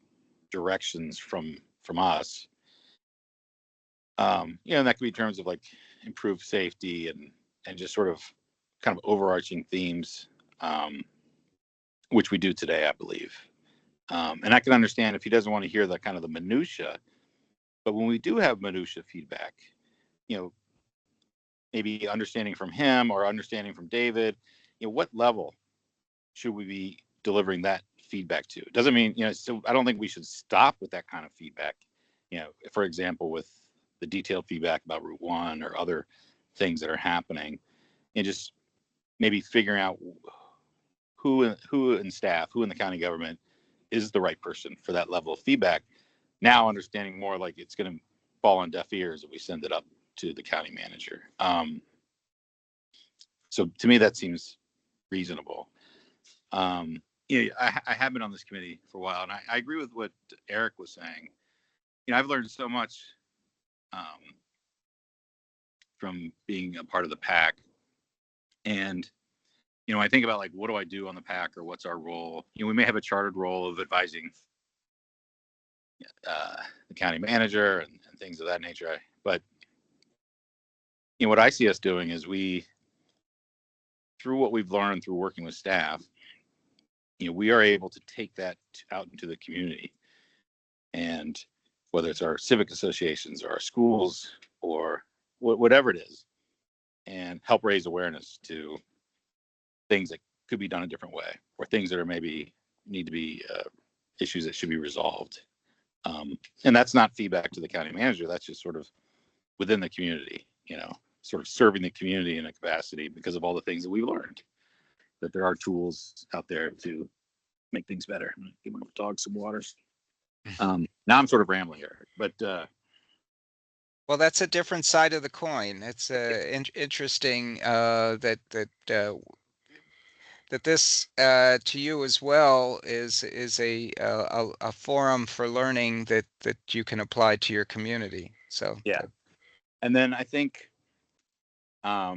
directions from us. And that could be in terms of like improved safety and just sort of kind of overarching themes, which we do today, I believe. And I can understand if he doesn't want to hear the kind of the minutia, but when we do have minutia feedback, maybe understanding from him or understanding from David, what level should we be delivering that feedback to? It doesn't mean, so I don't think we should stop with that kind of feedback. For example, with the detailed feedback about Route 1 or other things that are happening, and just maybe figuring out who in staff, who in the county government is the right person for that level of feedback. Now understanding more like it's going to fall on deaf ears if we send it up to the county manager. So to me, that seems reasonable. I have been on this committee for a while, and I agree with what Eric was saying. I've learned so much from being a part of the PAC. And, I think about like, what do I do on the PAC, or what's our role? We may have a chartered role of advising the county manager and things of that nature. But, what I see us doing is through what we've learned through working with staff, we are able to take that out into the community. And whether it's our civic associations or our schools or whatever it is, and help raise awareness to things that could be done a different way, or things that are maybe need to be issues that should be resolved. And that's not feedback to the county manager. That's just sort of within the community, sort of serving the community in a capacity because of all the things that we've learned, that there are tools out there to make things better. I'm gonna give my dog some water. Now I'm sort of rambling here, but well, that's a different side of the coin. It's interesting that this to you as well is a forum for learning that you can apply to your community. So yeah. And then I think I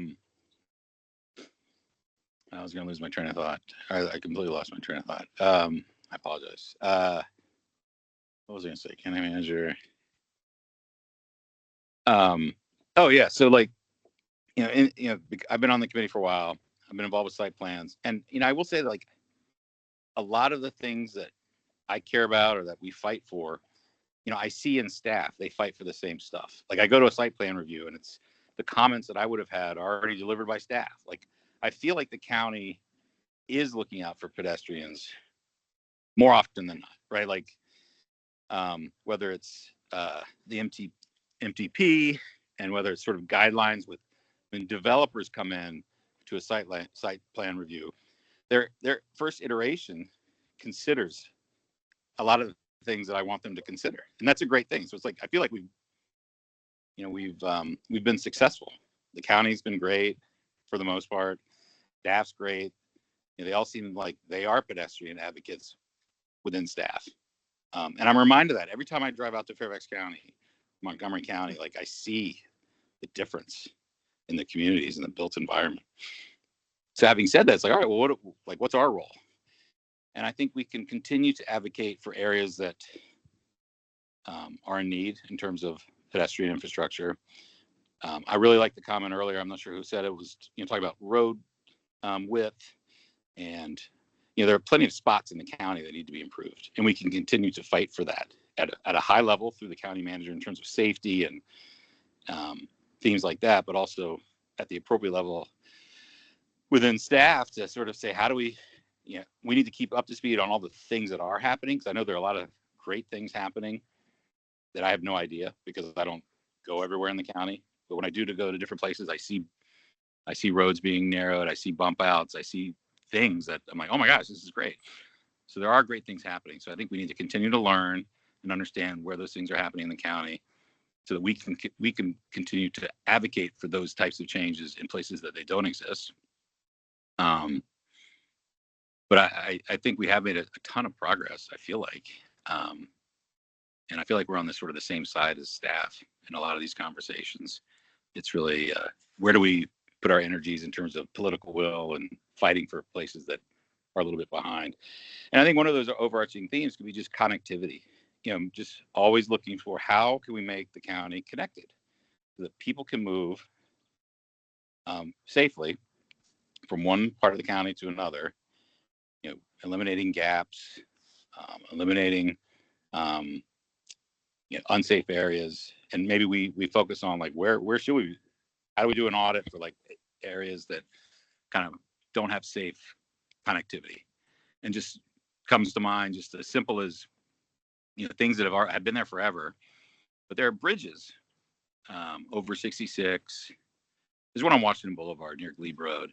was going to lose my train of thought. I completely lost my train of thought. I apologize. What was I going to say? County manager. Oh yeah. So like, I've been on the committee for a while. I've been involved with site plans, and I will say that, like, a lot of the things that I care about or that we fight for, I see in staff, they fight for the same stuff. Like, I go to a site plan review, and it's the comments that I would have had are already delivered by staff. Like, I feel like the county is looking out for pedestrians more often than not, right? Like, whether it's the MTP, and whether it's sort of guidelines with when developers come in to a site plan review, their first iteration considers a lot of the things that I want them to consider, and that's a great thing. So it's like, I feel like we've been successful. The county's been great for the most part. Staff's great. They all seem like they are pedestrian advocates within staff. And I'm reminded of that every time I drive out to Fairfax County, Montgomery County, like, I see the difference in the communities and the built environment. So having said that, it's like, all right, well, what's our role? And I think we can continue to advocate for areas that are in need in terms of pedestrian infrastructure. I really like the comment earlier. I'm not sure who said it, was talking about road width, and there are plenty of spots in the county that need to be improved, and we can continue to fight for that at a high level through the county manager in terms of safety and themes like that, but also at the appropriate level within staff to sort of say, how do we need to keep up to speed on all the things that are happening, because I know there are a lot of great things happening that I have no idea because I don't go everywhere in the county. But when I do go to different places, I see roads being narrowed, I see bump outs, I see things that I'm like, oh my gosh, this is great. So there are great things happening. So I think we need to continue to learn and understand where those things are happening in the county, so that we can continue to advocate for those types of changes in places that they don't exist. But I think we have made a ton of progress, I feel like. And I feel like we're on the same side as staff in a lot of these conversations. It's really, where do we put our energies in terms of political will and fighting for places that are a little bit behind? And I think one of those overarching themes could be just connectivity. Just always looking for, how can we make the county connected so that people can move safely from one part of the county to another, eliminating gaps, eliminating unsafe areas. And maybe we focus on, like, where should we, how do we do an audit for, like, areas that kind of don't have safe connectivity? And just comes to mind just as simple as, things that have been there forever, but there are bridges over 66. There's one on Washington Boulevard near Glebe Road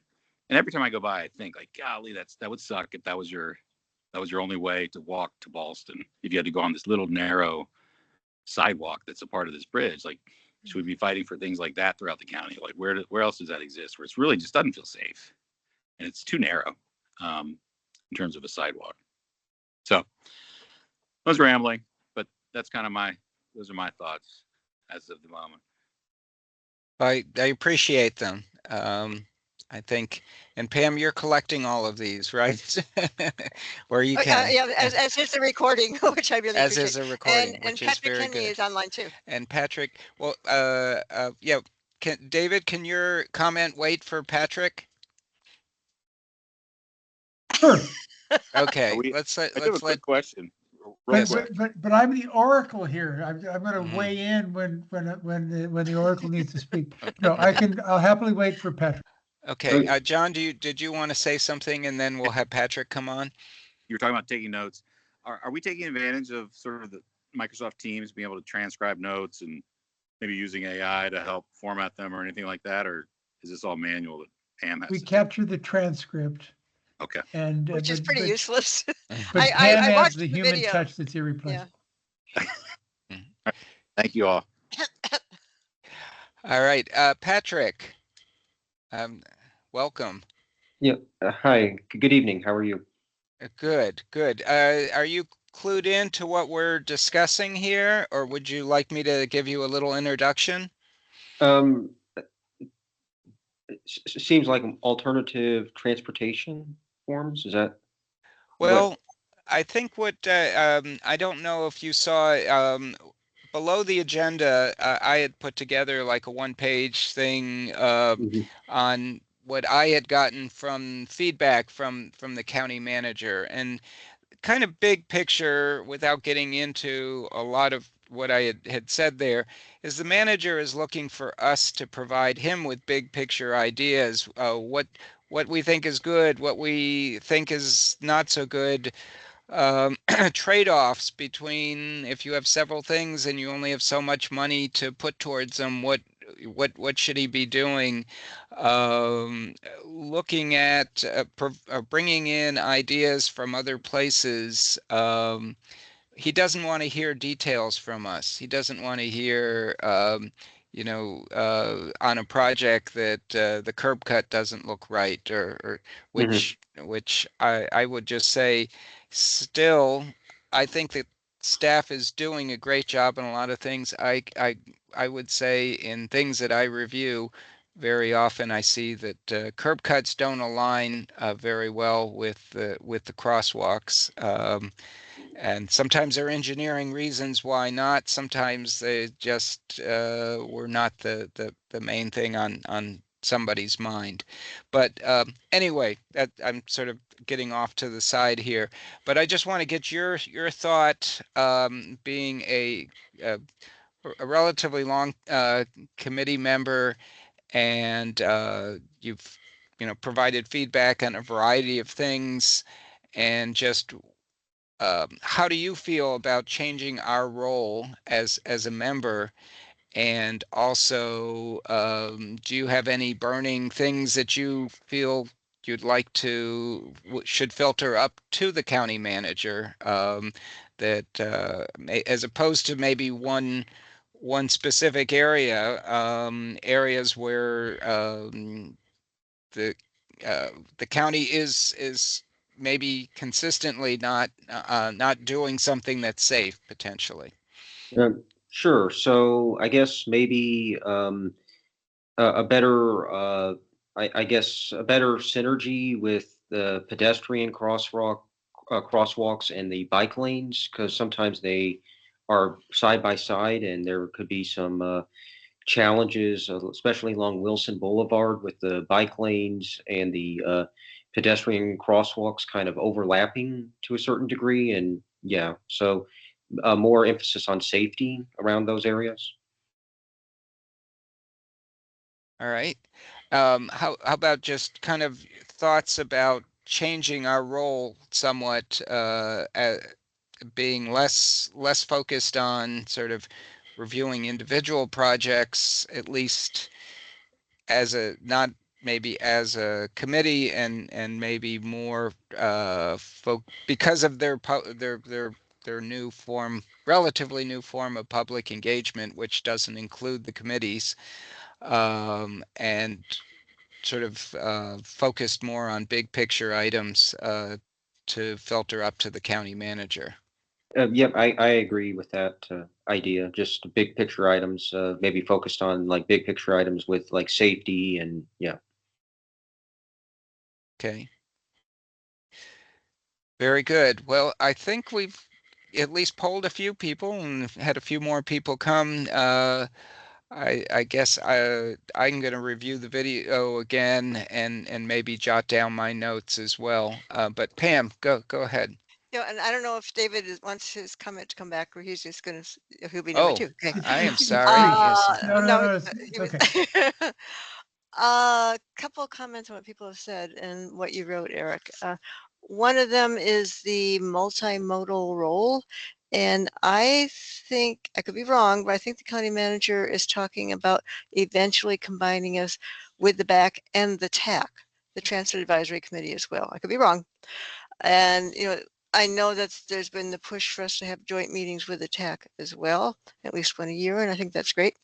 And every time I go by, I think like, golly, that would suck if that was your only way to walk to Ballston. If you had to go on this little narrow sidewalk that's a part of this bridge, like, should we be fighting for things like that throughout the county? Like, where else does that exist? Where it's really just doesn't feel safe, and it's too narrow in terms of a sidewalk. So I was rambling, but that's kind of those are my thoughts as of the moment. I appreciate them. I think, and Pam, you're collecting all of these, right? Where you can. Yeah, as is the recording, which I really As appreciate. is a recording, And which is Patrick very Henry good. is online too. And Patrick, well, yeah, David, can your comment wait for Patrick? Sure. Okay, I let's have a let quick question. But, quick. but I'm the oracle here. I'm going to Mhm. weigh in when the oracle needs to speak. No, I'll happily wait for Patrick. Okay, John, did you want to say something, and then we'll have Patrick come on? You were talking about taking notes. Are we taking advantage of sort of the Microsoft Teams being able to transcribe notes and maybe using AI to help format them or anything like that, or is this all manual that Pam has? We to do? capture the transcript. Okay. And Which is pretty useless. But Pam I adds watched the the human video. touch that's irreplaceable. Thank you all. All right, Patrick, welcome. Yeah. Hi. Good evening. How are you? Good. Are you clued in to what we're discussing here, or would you like me to give you a little introduction? It seems like alternative transportation forms. Is that? Well, I think I don't know if you saw below the agenda, I had put together like a one-page thing on what I had gotten from feedback from the county manager, and kind of big picture, without getting into a lot of what I had said there, is the manager is looking for us to provide him with big picture ideas, what we think is good, what we think is not so good, trade-offs between, if you have several things and you only have so much money to put towards them, what should he be doing? Looking at bringing in ideas from other places. He doesn't want to hear details from us. He doesn't want to hear, on a project that the curb cut doesn't look right, or which I would just say, still, I think that staff is doing a great job in a lot of things. I would say in things that I review, very often I see that curb cuts don't align very well with the crosswalks. And sometimes there are engineering reasons why not. Sometimes they just were not the main thing on somebody's mind. But anyway, I'm sort of getting off to the side here. But I just want to get your thought, being a relatively long committee member, and you've provided feedback on a variety of things, and just how do you feel about changing our role as a member? And also, do you have any burning things that you feel you'd like to should filter up to the county manager, that as opposed to maybe one specific area, areas where the the county is maybe consistently not doing something that's safe, potentially? Sure. So I guess maybe a better, I guess, a better synergy with the pedestrian crosswalks and the bike lanes, because sometimes they are side by side, and there could be some challenges, especially along Wilson Boulevard, with the bike lanes and the pedestrian crosswalks kind of overlapping to a certain degree. And yeah, so more emphasis on safety around those areas. All right. How about just kind of thoughts about changing our role somewhat, being less focused on sort of reviewing individual projects, at least as a not maybe as a committee and maybe more because of their new form, relatively new form of public engagement, which doesn't include the committees, and sort of focused more on big picture items to filter up to the county manager. Yep, I agree with that idea. Just big picture items, maybe focused on like big picture items with like safety and yeah. Okay. Very good. Well, I think we've at least polled a few people and had a few more people come. I guess I'm going to review the video again and maybe jot down my notes as well. But Pam, go ahead. Yeah, and I don't know if David wants his comment to come back, or he's just gonna, he'll be Oh, number 2. Okay. I am It's sorry. free. Yes. No, it's he was- okay. A couple of comments on what people have said and what you wrote, Eric. One of them is the multimodal role. And I think, I could be wrong, but I think the county manager is talking about eventually combining us with the PAC and the TAC, the Transit Advisory Committee as well. I could be wrong. And, I know that there's been the push for us to have joint meetings with the TAC as well, at least one a year, and I think that's great.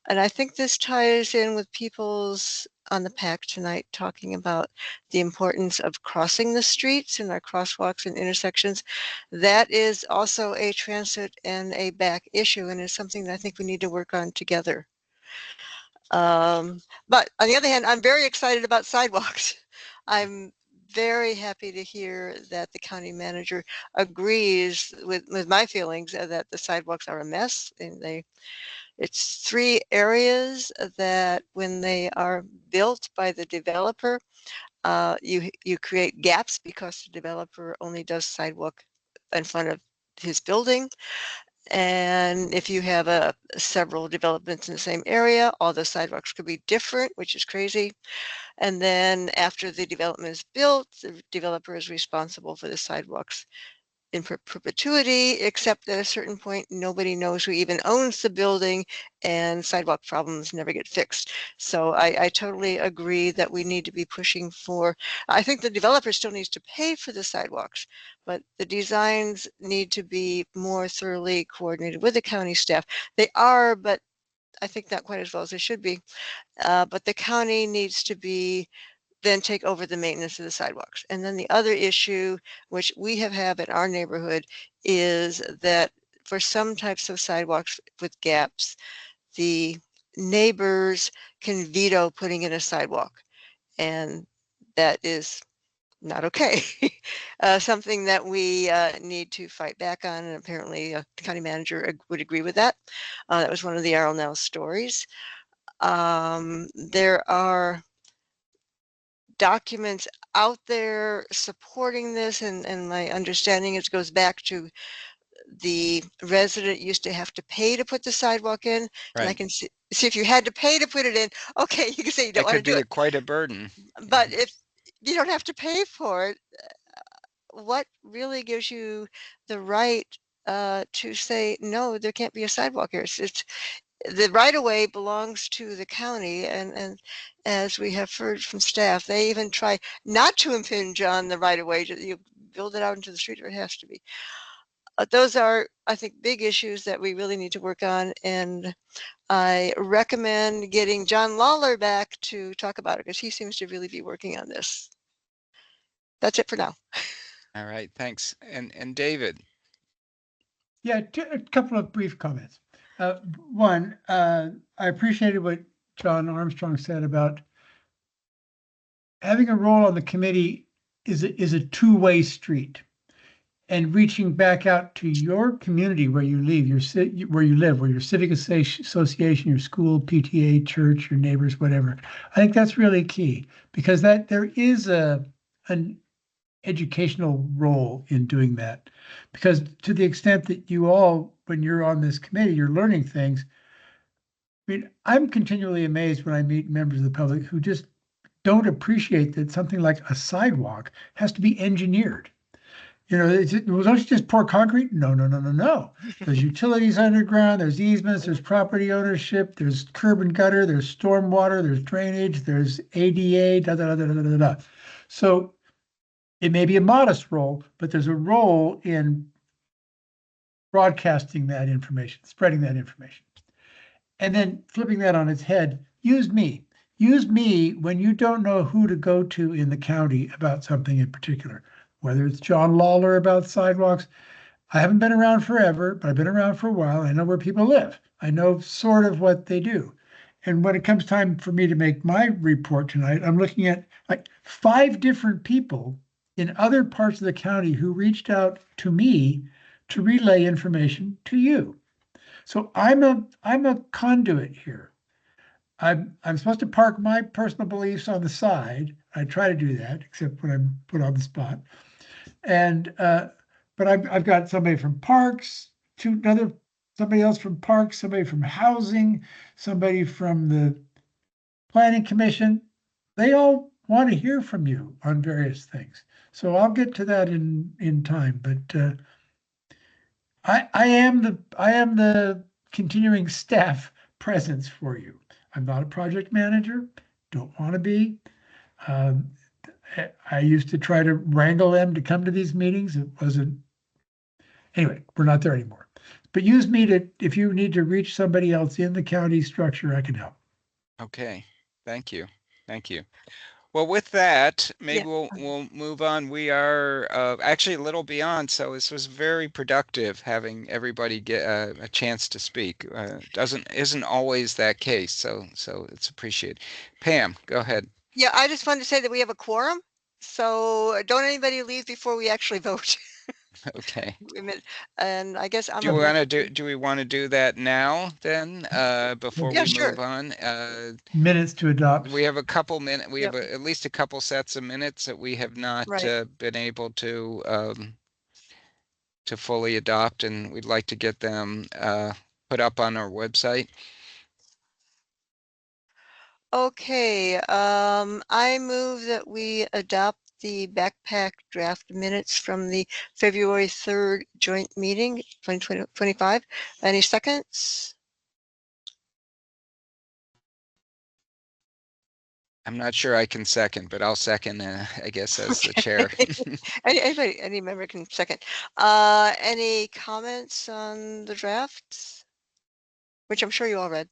And I think this ties in with people's on the PAC tonight talking about the importance of crossing the streets and our crosswalks and intersections. That is also a transit and a PAC issue, and is something that I think we need to work on together. But on the other hand, I'm very excited about sidewalks. I'm very happy to hear that the county manager agrees with my feelings that the sidewalks are a mess, and it's 3 areas that when they are built by the developer, you create gaps because the developer only does sidewalk in front of his building. And if you have several developments in the same area, all the sidewalks could be different, which is crazy. And then after the development is built, the developer is responsible for the sidewalks in perpetuity, except at a certain point, nobody knows who even owns the building, and sidewalk problems never get fixed. So I totally agree that we need to be pushing for, I think the developer still needs to pay for the sidewalks, but the designs need to be more thoroughly coordinated with the county staff. They are, but I think not quite as well as they should be. But the county needs to then take over the maintenance of the sidewalks. And then the other issue, which we have in our neighborhood, is that for some types of sidewalks with gaps, the neighbors can veto putting in a sidewalk. And that is not okay. Something that we need to fight back on, and apparently the county manager would agree with that. That was one of the Arlington stories. There are documents out there supporting this, and my understanding is it goes back to the resident used to have to pay to put the sidewalk in. And I can see if you had to pay to put it in, okay, you can say you don't want to do it. Quite a burden. But if you don't have to pay for it, what really gives you the right to say, no, there can't be a sidewalk here? It's the right of way belongs to the county, and as we have heard from staff, they even try not to impinge on the right of way. You build it out into the street where it has to be. Those are, I think, big issues that we really need to work on, and I recommend getting John Lawler back to talk about it, because he seems to really be working on this. That's it for now. All right, thanks. And David. Yeah, a couple of brief comments. One, I appreciated what John Armstrong said about having a role on the committee is a two-way street, and reaching back out to your community where you live, where your civic association, your school, PTA, church, your neighbors, whatever. I think that's really key, because there is an educational role in doing that, because to the extent that you all, when you're on this committee, you're learning things. I mean, I'm continually amazed when I meet members of the public who just don't appreciate that something like a sidewalk has to be engineered. You know, well, don't you just pour concrete? No, no, no, no, no. There's utilities underground, there's easements, there's property ownership, there's curb and gutter, there's stormwater, there's drainage, there's ADA, da, da, da, da, da, da, da. So it may be a modest role, but there's a role in broadcasting that information, spreading that information. And then flipping that on its head, use me. Use me when you don't know who to go to in the county about something in particular, whether it's John Lawler about sidewalks. I haven't been around forever, but I've been around for a while. I know where people live. I know sort of what they do. And when it comes time for me to make my report tonight, I'm looking at like 5 different people in other parts of the county who reached out to me to relay information to you. So I'm a conduit here. I'm supposed to park my personal beliefs on the side. I try to do that, except when I'm put on the spot. And but I've got somebody from parks, somebody else from parks, somebody from housing, somebody from the planning commission. They all want to hear from you on various things. So I'll get to that in time. But I am the continuing staff presence for you. I'm not a project manager, don't want to be. Um, I used to try to wrangle them to come to these meetings. It wasn't, anyway, we're not there anymore. But use me to, if you need to reach somebody else in the county structure, I can help. Okay, thank you. Thank you. Well, with that, maybe Yeah. we'll move on. We are actually a little beyond, so this was very productive having everybody get a chance to speak. Isn't always that case, so it's appreciated. Pam, go ahead. Yeah, I just wanted to say that we have a quorum, so don't anybody leave before we actually vote. Okay. And I guess I'm Do we want to do that now then, before Yeah, we sure. move on? Minutes to adopt. We have a couple minutes. We Yep. have at least a couple sets of minutes that we have not Right. been able to fully adopt, and we'd like to get them put up on our website. Okay, I move that we adopt the backpack draft minutes from the February 3rd joint meeting, 2025. Any seconds? I'm not sure I can second, but I'll second, I guess, as the chair. Any member can second. Any comments on the drafts? Which I'm sure you all read.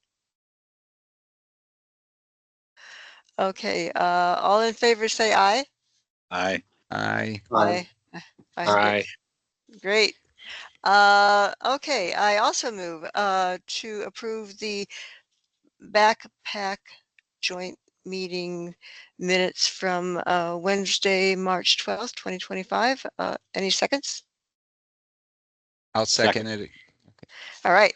Okay, all in favor say aye. Aye. Aye. Aye. Aye. Great. Okay, I also move to approve the backpack joint meeting minutes from Wednesday, March 12th, 2025. Any seconds? I'll second it. All right.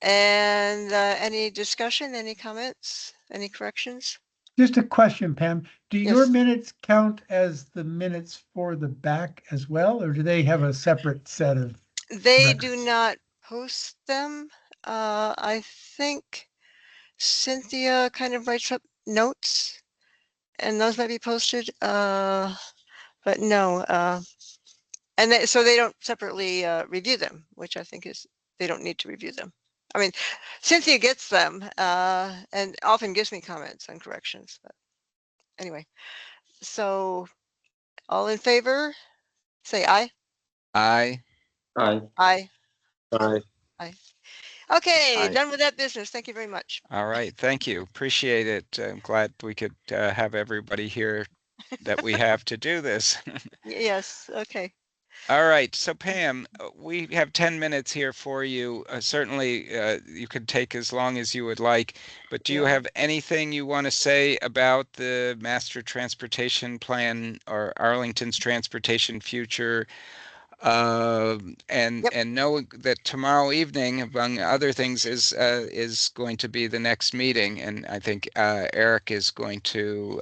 And any discussion, any comments, any corrections? Just a question, Pam. Do your Yes. minutes count as the minutes for the back as well, or do they have a separate set of? They do records? not post them. I think Cynthia kind of writes up notes and those might be posted. But no, and so they don't separately review them, which I think is, they don't need to review them. I mean, Cynthia gets them and often gives me comments and corrections, but anyway. So all in favor, say aye. Aye. Aye. Aye. Aye. Okay, Aye. done with that business. Thank you very much. All right. Thank you. Appreciate it. I'm glad we could have everybody here that we have to do this. Yes, okay. All right. So Pam, we have 10 minutes here for you. Certainly, you could take as long as you would like, but do you Yeah. have anything you want to say about the master transportation plan or Arlington's transportation future? And know that tomorrow evening, among other things, is going to be the next meeting, and I think Eric is going to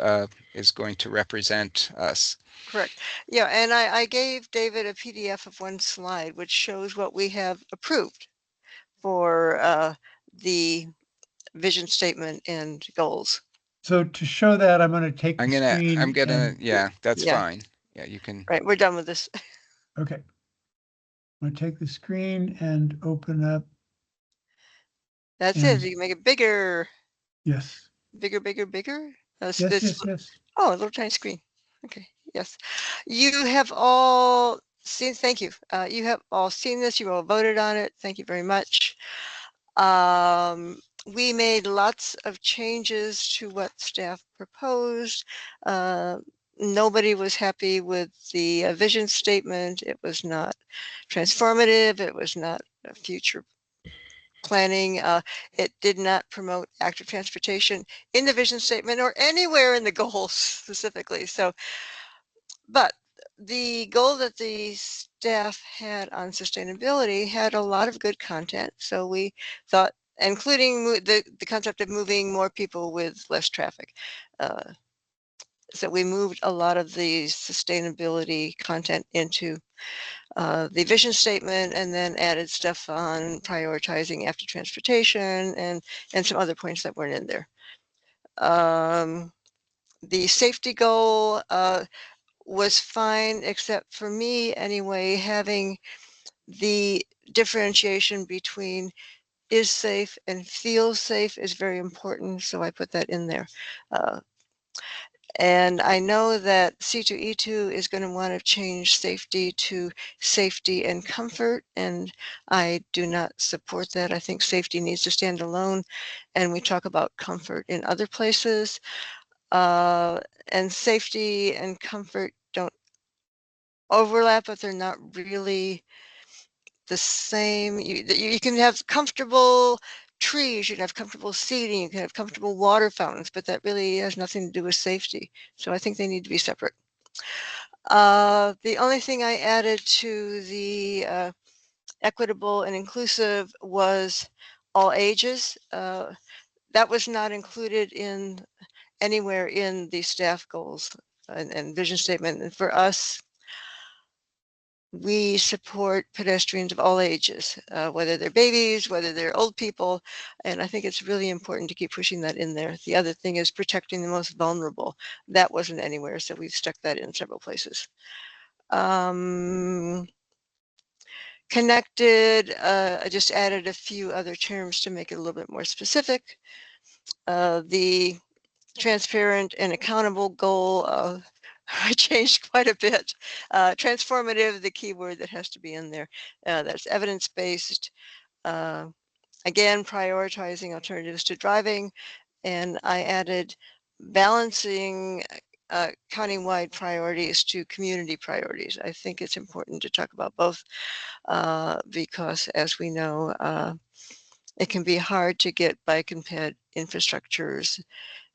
represent us. Correct. Yeah, and I gave David a PDF of one slide, which shows what we have approved for the vision statement and goals. So to show that, I'm going to take the screen. I'm gonna, and- yeah, that's Yeah. fine. Yeah, you can. Right, we're done with this. Okay. I'm going to take the screen and open up. That's And it. You can make it bigger, yes, bigger, bigger, bigger. yes. Oh, a little tiny screen. Okay, yes. You have all seen, thank you. You have all seen this, you all voted on it. Thank you very much. We made lots of changes to what staff proposed. Nobody was happy with the vision statement. It was not transformative. It was not future planning. It did not promote active transportation in the vision statement or anywhere in the goals specifically. So, but the goal that the staff had on sustainability had a lot of good content. So we thought, including the concept of moving more people with less traffic. So we moved a lot of the sustainability content into the vision statement, and then added stuff on prioritizing after transportation and some other points that weren't in there. The safety goal was fine, except for me anyway, having the differentiation between is safe and feels safe is very important, so I put that in there. And I know that C2E2 is going to want to change safety to safety and comfort, and I do not support that. I think safety needs to stand alone, and we talk about comfort in other places. And safety and comfort don't overlap, but they're not really the same. You can have comfortable trees, you can have comfortable seating, you can have comfortable water fountains, but that really has nothing to do with safety. So I think they need to be separate. The only thing I added to the equitable and inclusive was all ages. That was not included in anywhere in the staff goals and vision statement. And for us, we support pedestrians of all ages, whether they're babies, whether they're old people, and I think it's really important to keep pushing that in there. The other thing is protecting the most vulnerable. That wasn't anywhere, so we've stuck that in several places. Connected, I just added a few other terms to make it a little bit more specific. The transparent and accountable goal, I changed quite a bit. Transformative, the key word that has to be in there. That's evidence-based. Again, prioritizing alternatives to driving. And I added balancing county-wide priorities to community priorities. I think it's important to talk about both because, as we know, it can be hard to get bike and ped infrastructures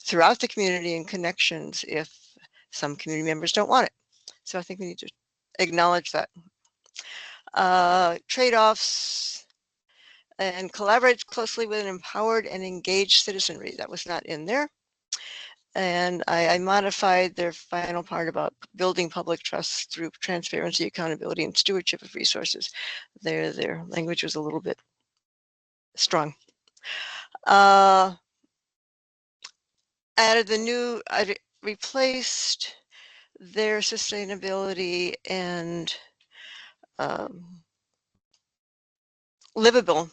throughout the community and connections if some community members don't want it. So I think we need to acknowledge that. Trade-offs and collaborates closely with an empowered and engaged citizenry. That was not in there. And I modified their final part about building public trust through transparency, accountability, and stewardship of resources. Their language was a little bit strong. Added the new, I replaced their sustainability and livability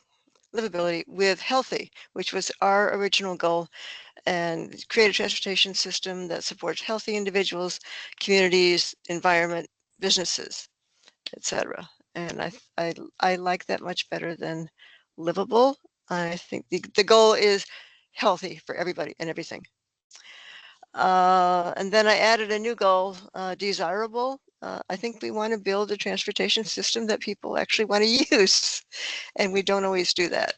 with healthy, which was our original goal, and create a transportation system that supports healthy individuals, communities, environment, businesses, etc. And I like that much better than livable. I think the goal is healthy for everybody and everything. And then I added a new goal, desirable. I think we want to build a transportation system that people actually want to use, and we don't always do that.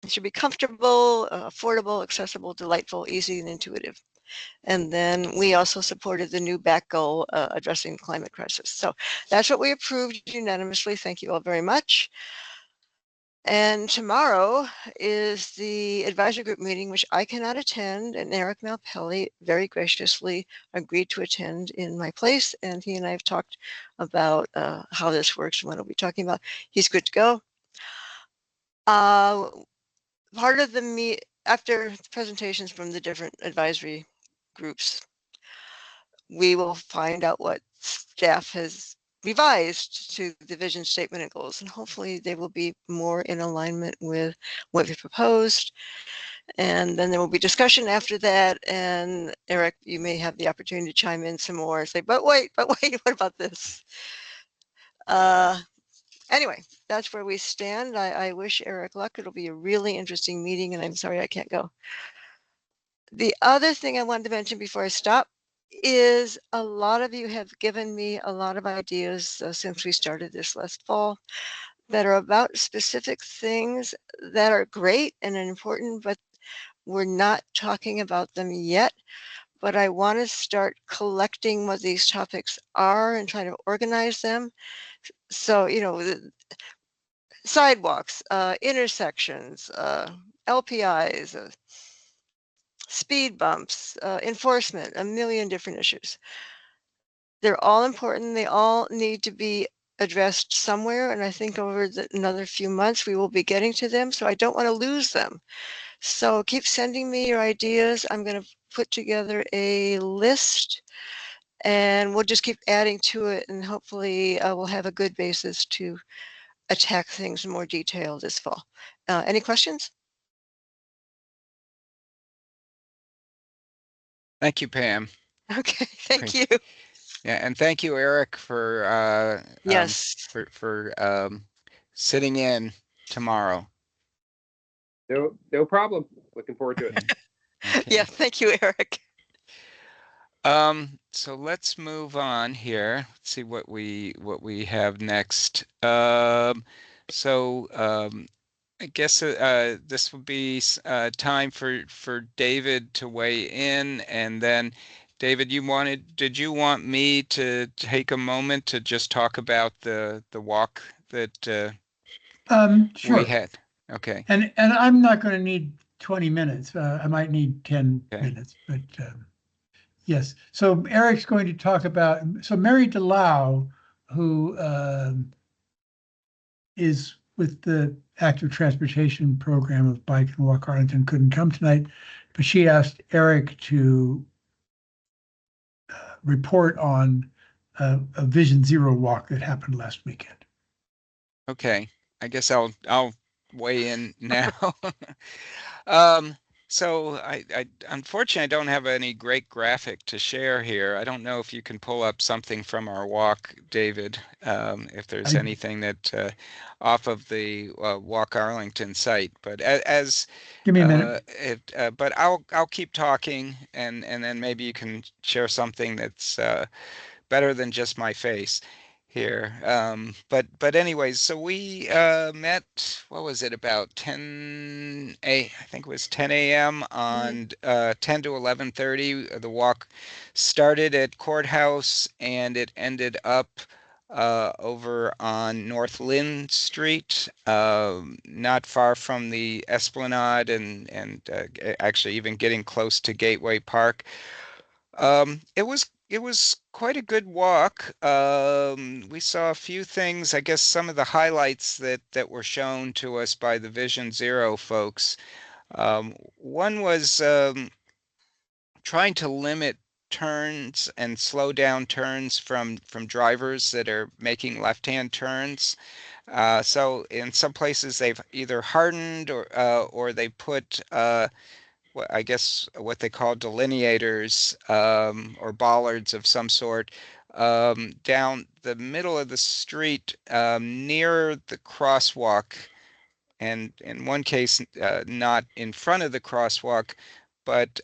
It should be comfortable, affordable, accessible, delightful, easy, and intuitive. And then we also supported the new back goal, addressing the climate crisis. So that's what we approved unanimously. Thank you all very much. And tomorrow is the advisory group meeting, which I cannot attend, and Eric Malpelli very graciously agreed to attend in my place, and he and I have talked about how this works and what we'll be talking about. He's good to go. Part of the after the presentations from the different advisory groups, we will find out what staff has revised to the vision statement and goals, and hopefully they will be more in alignment with what we proposed. And then there will be discussion after that. And Eric, you may have the opportunity to chime in some more, say, but wait, what about this? Anyway, that's where we stand. I wish Eric luck. It'll be a really interesting meeting, and I'm sorry I can't go. The other thing I wanted to mention before I stop is a lot of you have given me a lot of ideas since we started this last fall that are about specific things that are great and important, but we're not talking about them yet. But I want to start collecting what these topics are and try to organize them. So, you know, sidewalks, intersections, LPIs, speed bumps, enforcement, a million different issues. They're all important. They all need to be addressed somewhere. And I think over another few months, we will be getting to them. So I don't want to lose them. So keep sending me your ideas. I'm going to put together a list and we'll just keep adding to it. And hopefully we'll have a good basis to attack things in more detail this fall. Any questions? Thank you, Pam. Okay, thank Great. you. Yeah, and thank you, Eric, for Yes. for sitting in tomorrow. No problem. Looking forward to it. Okay. Yeah, thank you, Eric. So let's move on here. Let's see what we have next. I guess this will be time for David to weigh in, and then David, did you want me to take a moment to just talk about the walk that Sure. we had? Okay. And I'm not going to need 20 minutes. I might need 10 Okay. minutes, but yes. So Eric's going to talk about, so Mary DeLau, who is with the active transportation program of Bike and Walk Arlington, couldn't come tonight, but she asked Eric to report on a Vision Zero walk that happened last weekend. Okay, I guess I'll weigh in now. So I unfortunately I don't have any great graphic to share here. I don't know if you can pull up something from our walk, David, if there's anything that off of the Walk Arlington site. But as give me a minute. But I'll keep talking, and then maybe you can share something that's better than just my face here. But anyways, so we met, what was it, about I think it was 10 a.m. on 10 to 11:30. The walk started at Courthouse and it ended up over on North Lynn Street, not far from the Esplanade and actually even getting close to Gateway Park. It was quite a good walk. We saw a few things, I guess some of the highlights that were shown to us by the Vision Zero folks. One was trying to limit turns and slow down turns from drivers that are making left-hand turns. So in some places they've either hardened or they put I guess what they call delineators or bollards of some sort down the middle of the street near the crosswalk, and in one case not in front of the crosswalk, but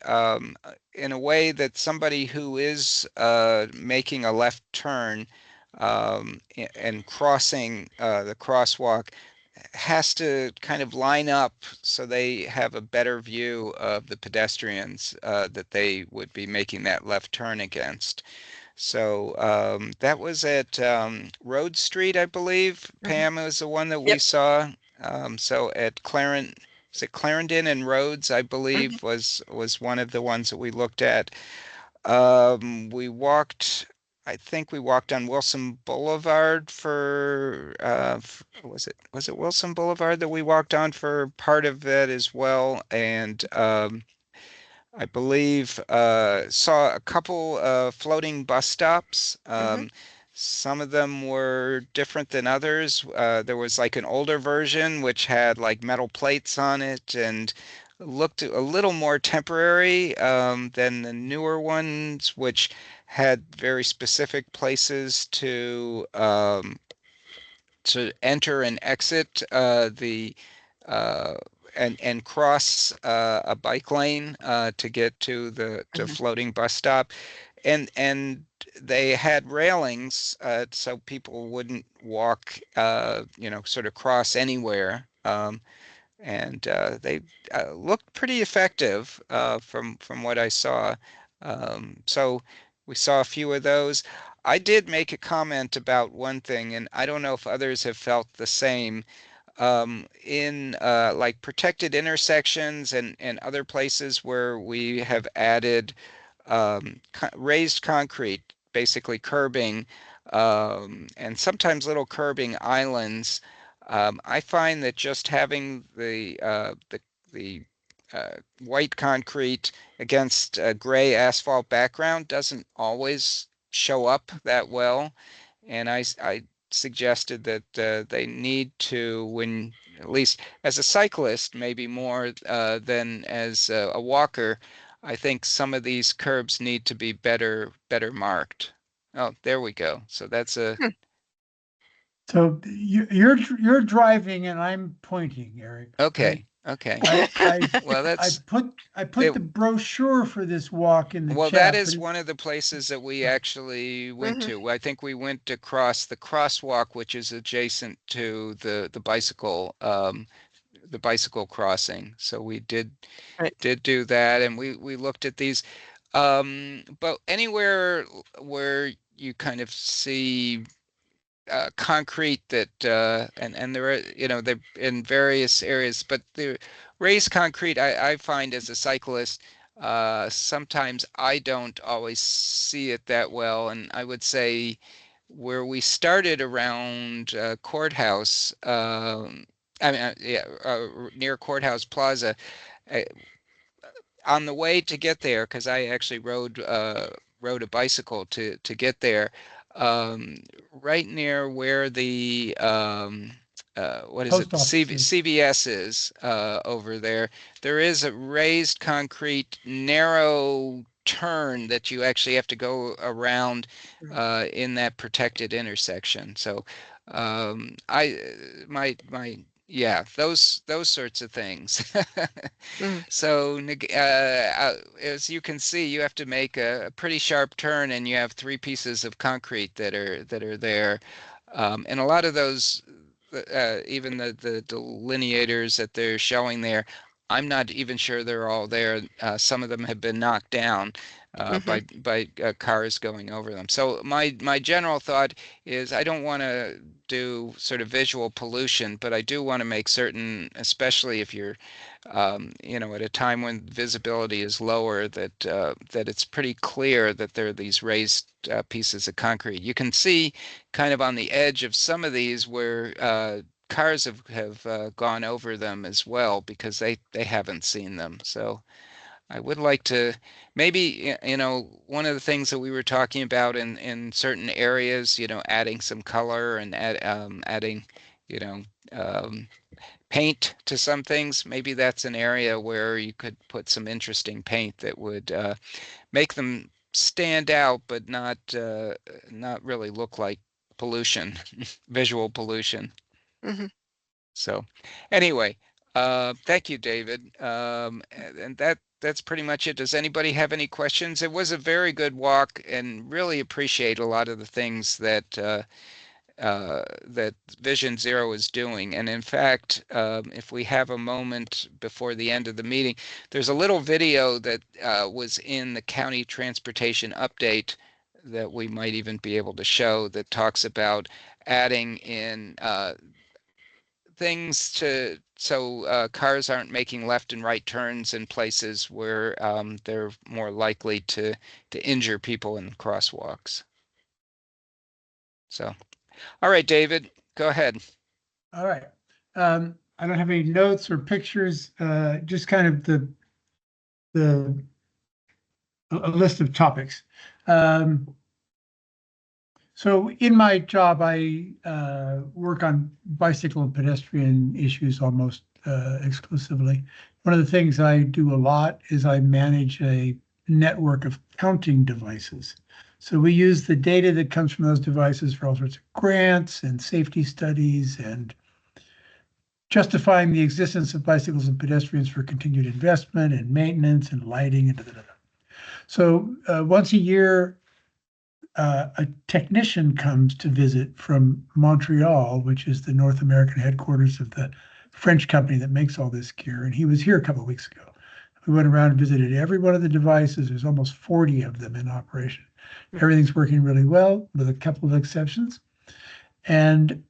in a way that somebody who is making a left turn and crossing the crosswalk has to kind of line up so they have a better view of the pedestrians that they would be making that left turn against. So that was at Road Street, I believe. Pam was the one that we saw. So at Clarendon and Rhodes, I believe, was one of the ones that we looked at. We walked, I think we walked on Wilson Boulevard for, was it Wilson Boulevard that we walked on for part of that as well? And I believe saw a couple floating bus stops. Some of them were different than others. There was like an older version which had like metal plates on it and looked a little more temporary than the newer ones, which had very specific places to enter and exit the uh, and cross a bike lane to get to the floating bus stop, and they had railings so people wouldn't walk, sort of cross anywhere. And they looked pretty effective from what I saw. So we saw a few of those. I did make a comment about one thing, and I don't know if others have felt the same. In like protected intersections and other places where we have added raised concrete, basically curbing, and sometimes little curbing islands. I find that just having the white concrete against a gray asphalt background doesn't always show up that well. And I suggested that they need to, when at least as a cyclist, maybe more than as a walker, I think some of these curbs need to be better marked. Oh, there we go. So that's a So you're driving and I'm pointing, Eric. okay. Okay. Well, I put the brochure for this walk in the well, chat. that is one of the places that we actually went to. I think we went across the crosswalk, which is adjacent to the bicycle crossing. So we did do that, and we looked at these. But anywhere where you kind of see concrete that and there are, they're in various areas, but the raised concrete I find as a cyclist sometimes I don't always see it that well, and I would say where we started around courthouse, I mean yeah, near Courthouse Plaza, uh, on the way to get there, because I actually rode a bicycle to get there, um, right near where the what is it? Post office. CVS is over there. There is a raised concrete narrow turn that you actually have to go around in that protected intersection. So I my yeah, those sorts of things. So as you can see, you have to make a pretty sharp turn, and you have three pieces of concrete that are there, and a lot of those, even the delineators that they're showing there, I'm not even sure they're all there. Some of them have been knocked down by cars going over them. So my general thought is I don't want to do sort of visual pollution, but I do want to make certain, especially if you're at a time when visibility is lower, that it's pretty clear that there are these raised pieces of concrete. You can see kind of on the edge of some of these where cars have gone over them as well because they haven't seen them. So I would like to maybe, one of the things that we were talking about in certain areas, adding some color and adding, you know, um, paint to some things. Maybe that's an area where you could put some interesting paint that would make them stand out, but not really look like pollution, visual pollution. So anyway, thank you, David. And that's pretty much it. Does anybody have any questions? It was a very good walk, and really appreciate a lot of the things that that Vision Zero is doing. And in fact, if we have a moment before the end of the meeting, there's a little video that was in the county transportation update that we might even be able to show that talks about adding in things so cars aren't making left and right turns in places where they're more likely to injure people in crosswalks. So, all right, David, go ahead. All right. I don't have any notes or pictures, just kind of a list of topics. So in my job, I work on bicycle and pedestrian issues almost exclusively. One of the things I do a lot is I manage a network of counting devices. So we use the data that comes from those devices for all sorts of grants and safety studies and justifying the existence of bicycles and pedestrians for continued investment and maintenance and lighting and da. So once a year, a technician comes to visit from Montreal, which is the North American headquarters of the French company that makes all this gear. And he was here a couple of weeks ago. We went around and visited every one of the devices. There's almost 40 of them in operation. Everything's working really well, with a couple of exceptions. And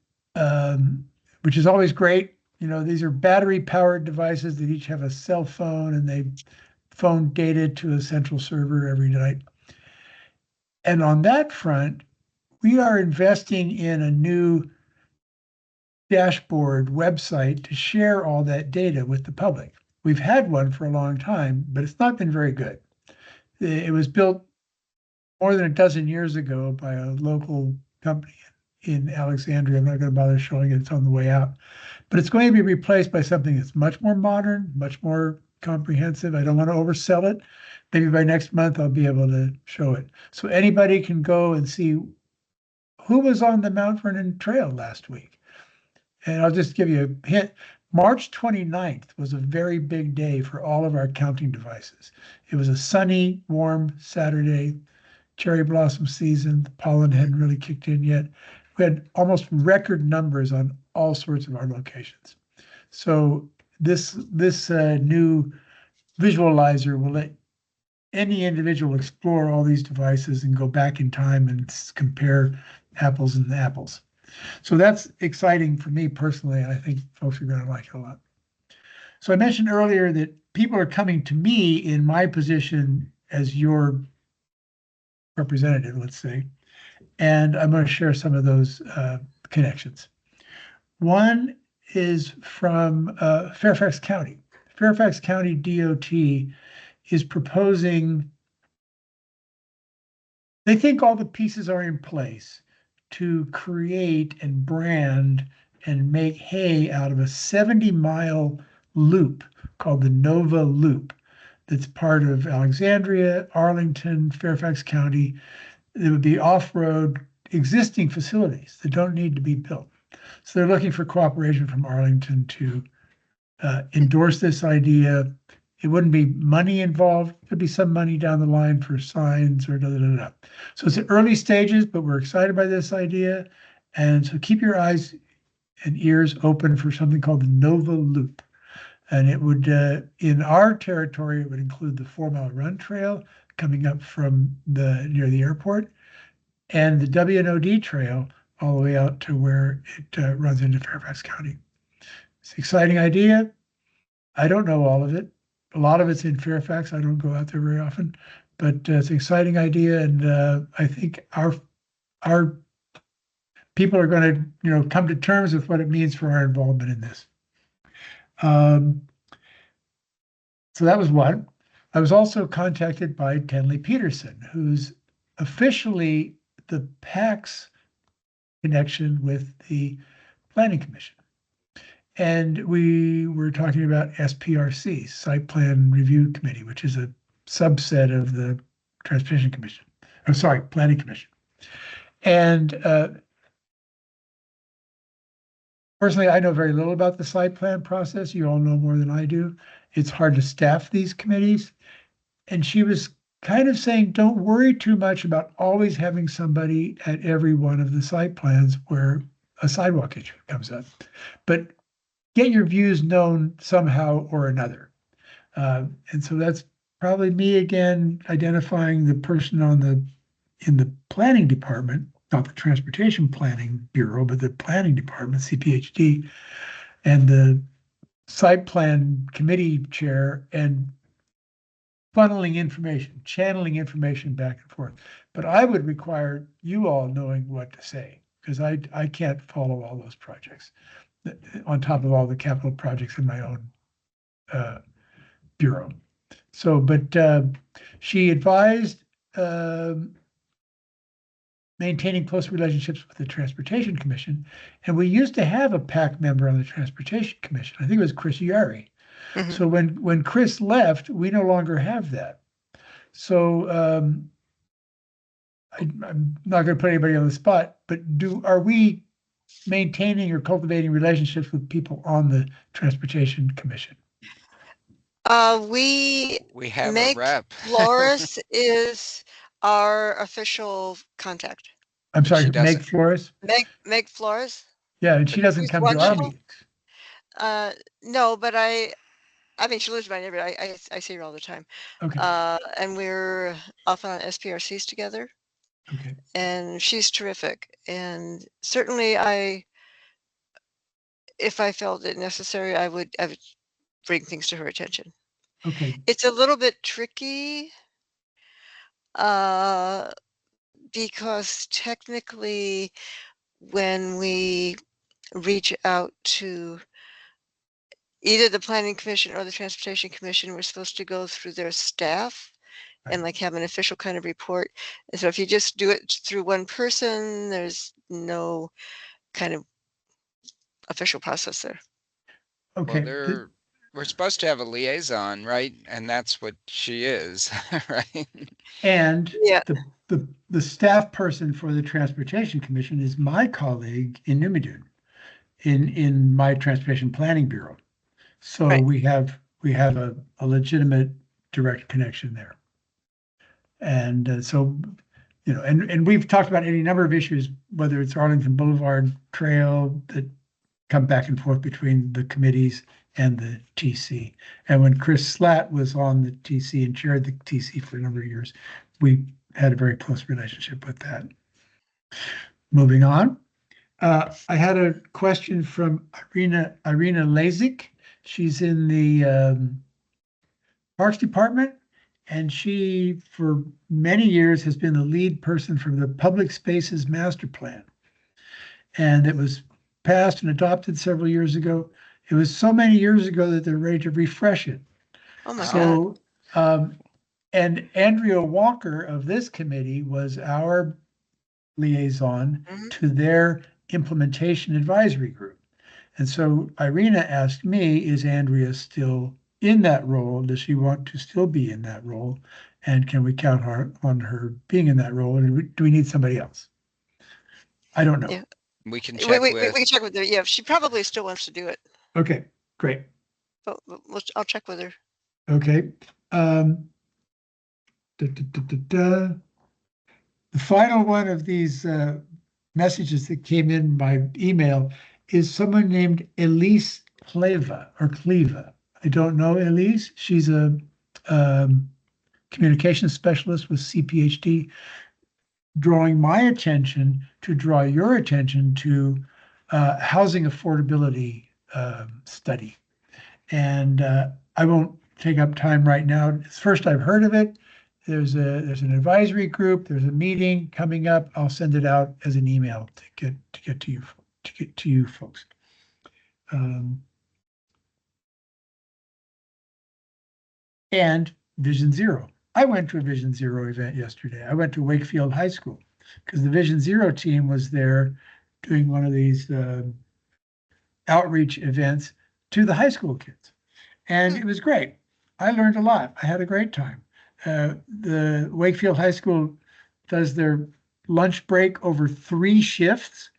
which is always great. You know, these are battery powered devices that each have a cell phone and they phone data to a central server every night. And on that front, we are investing in a new dashboard website to share all that data with the public. We've had one for a long time, but it's not been very good. It was built more than a dozen years ago by a local company in Alexandria. I'm not going to bother showing it. It's on the way out. But it's going to be replaced by something that's much more modern, much more comprehensive. I don't want to oversell it. Maybe by next month, I'll be able to show it. So anybody can go and see who was on the Mount Vernon Trail last week. And I'll just give you a hint. March 29th was a very big day for all of our counting devices. It was a sunny, warm Saturday, cherry blossom season. The pollen hadn't really kicked in yet. We had almost record numbers on all sorts of our locations. So this new visualizer will let any individual explore all these devices and go back in time and compare apples and apples. So that's exciting for me personally, and I think folks are going to like it a lot. So I mentioned earlier that people are coming to me in my position as your representative, let's say, and I'm going to share some of those connections. One is from Fairfax County. Fairfax County DOT is proposing, they think all the pieces are in place to create and brand and make hay out of a 70-mile loop called the Nova Loop that's part of Alexandria, Arlington, Fairfax County. It would be off-road existing facilities that don't need to be built. So they're looking for cooperation from Arlington to endorse this idea. It wouldn't be money involved. There'd be some money down the line for signs or da. So it's at early stages, but we're excited by this idea. And so keep your eyes and ears open for something called the Nova Loop. And it would, in our territory, it would include the 4-mile run trail coming up from near the airport and the WNOD trail all the way out to where it runs into Fairfax County. It's an exciting idea. I don't know all of it. A lot of it's in Fairfax. I don't go out there very often, but it's an exciting idea, and I think our people are going to, come to terms with what it means for our involvement in this. So that was one. I was also contacted by Tenley Peterson, who's officially the PAC's connection with the Planning Commission. And we were talking about SPRC, Site Plan Review Committee, which is a subset of the Transportation Commission. I'm sorry, Planning Commission. And personally, I know very little about the site plan process. You all know more than I do. It's hard to staff these committees. And she was kind of saying, don't worry too much about always having somebody at every one of the site plans where a sidewalk issue comes up. But get your views known somehow or another. And so that's probably me again, identifying the person in the planning department, not the Transportation Planning Bureau, but the planning department, CPHD, and the site plan committee chair, and funneling information, channeling information back and forth. But I would require you all knowing what to say, because I can't follow all those projects on top of all the capital projects in my own bureau. So, but she advised maintaining close relationships with the Transportation Commission. And we used to have a PAC member on the Transportation Commission. I think it was Chris Yari. Mhm. So when Chris left, we no longer have that. So I'm not going to put anybody on the spot, but are we maintaining or cultivating relationships with people on the Transportation Commission? We have a Meg rep. Flores is our official contact. I'm But sorry, she Meg doesn't. Flores? Meg Flores. Yeah, and she doesn't She's come to our wonderful. meetings. No, but I mean, she lives in my neighborhood. I see her all the time. Okay, And we're often on SPRCs together, okay, and she's terrific. And certainly, if I felt it necessary, I would bring things to her attention. okay. It's a little bit tricky, because technically, when we reach out to either the Planning Commission or the Transportation Commission, we're supposed to go through their staff and like have an official kind of report. And so if you just do it through one person, there's no kind of official process there. Okay. Well, we're supposed to have a liaison, right? And that's what she is, right? And Yeah. the staff person for the Transportation Commission is my colleague in Numidun in my Transportation Planning Bureau. So Right. we have a legitimate direct connection there. And so, you know, and we've talked about any number of issues, whether it's Arlington Boulevard Trail that come back and forth between the committees and the TC. And when Chris Slatt was on the TC and chaired the TC for a number of years, we had a very close relationship with that. Moving on. I had a question from Irina Lazik. She's in the Parks Department, and she, for many years, has been the lead person for the Public Spaces Master Plan. And it was passed and adopted several years ago. It was so many years ago that they're ready to refresh it. Oh my God. So, and Andrea Walker of this committee was our liaison Mhm. to their implementation advisory group. And so Irina asked me, is Andrea still in that role? Does she want to still be in that role? And can we count on her being in that role? And do we need somebody else? I don't know. Yeah. We can We check we with. can check with her. Yeah, she probably still wants to do it, Okay, great. but I'll check with her. Okay. The final one of these messages that came in by email is someone named Elise Cleva. I don't know Elise. She's a communications specialist with CPHD, drawing my attention to draw your attention to housing affordability study. And I won't take up time right now. It's first I've heard of it. There's an advisory group. There's a meeting coming up. I'll send it out as an email to get to you folks. And Vision Zero. I went to a Vision Zero event yesterday. I went to Wakefield High School because the Vision Zero team was there doing one of these outreach events to the high school kids. And it was great. I learned a lot. I had a great time. The Wakefield High School does their lunch break over 3 shifts.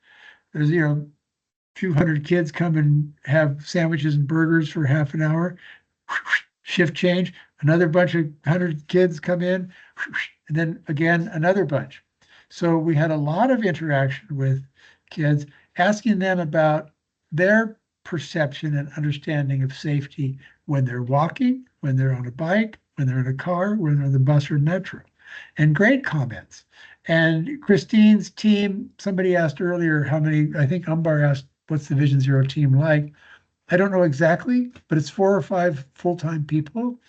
There's, a few hundred kids come and have sandwiches and burgers for half an hour. Shift change. Another bunch of 100 kids come in, and then again another bunch. So we had a lot of interaction with kids, asking them about their perception and understanding of safety when they're walking, when they're on a bike, when they're in a car, when they're in the bus or metro. And great comments. And Christine's team, somebody asked earlier how many, I think Umbar asked, what's the Vision Zero team like? I don't know exactly, but it's 4 or 5 full-time people.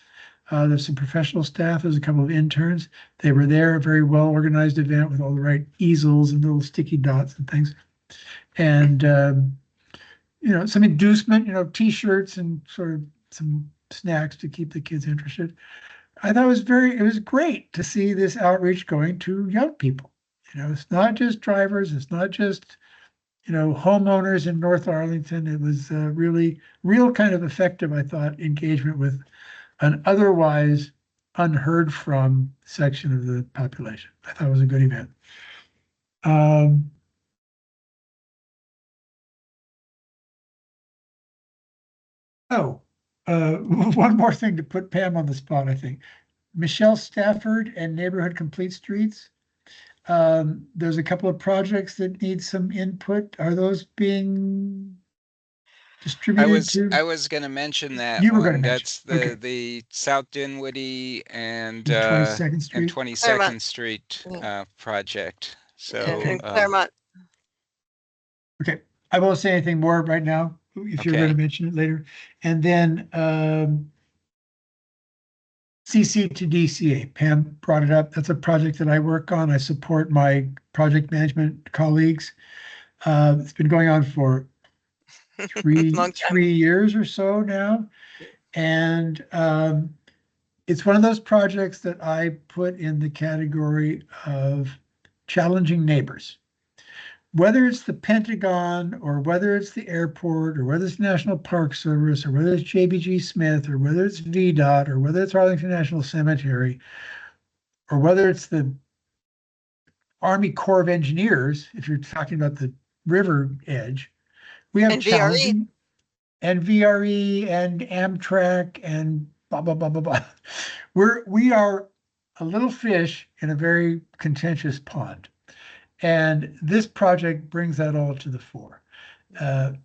There's some professional staff. There's a couple of interns. They were there, a very well-organized event with all the right easels and little sticky dots and things. And, some inducement, T-shirts and sort of some snacks to keep the kids interested. I thought it was great to see this outreach going to young people. It's not just drivers, it's not just, homeowners in North Arlington. It was really real kind of effective, I thought, engagement with an otherwise unheard from section of the population. I thought it was a good event. One more thing to put Pam on the spot, I think. Michelle Stafford and Neighborhood Complete Streets. There's a couple of projects that need some input. Are those being distributed to? I was going to mention that You were one. gonna mention, That's okay. the South Dinwiddie and 22nd Street? 22nd Claremont. Street Yeah. project. So And Claremont. Okay, I won't say anything more right now, if you're Okay. gonna mention it later. And then, CC to DCA, Pam brought it up. That's a project that I work on. I support my project management colleagues. It's been going on for Long time. 3 years or so now. And it's one of those projects that I put in the category of challenging neighbors. Whether it's the Pentagon or whether it's the airport or whether it's National Park Service or whether it's JBG Smith or whether it's VDOT or whether it's Arlington National Cemetery or whether it's the Army Corps of Engineers, if you're talking about the river edge, we have And VRE. challenging and VRE and Amtrak and blah, blah, blah, blah, blah. We are a little fish in a very contentious pond. And this project brings that all to the fore. And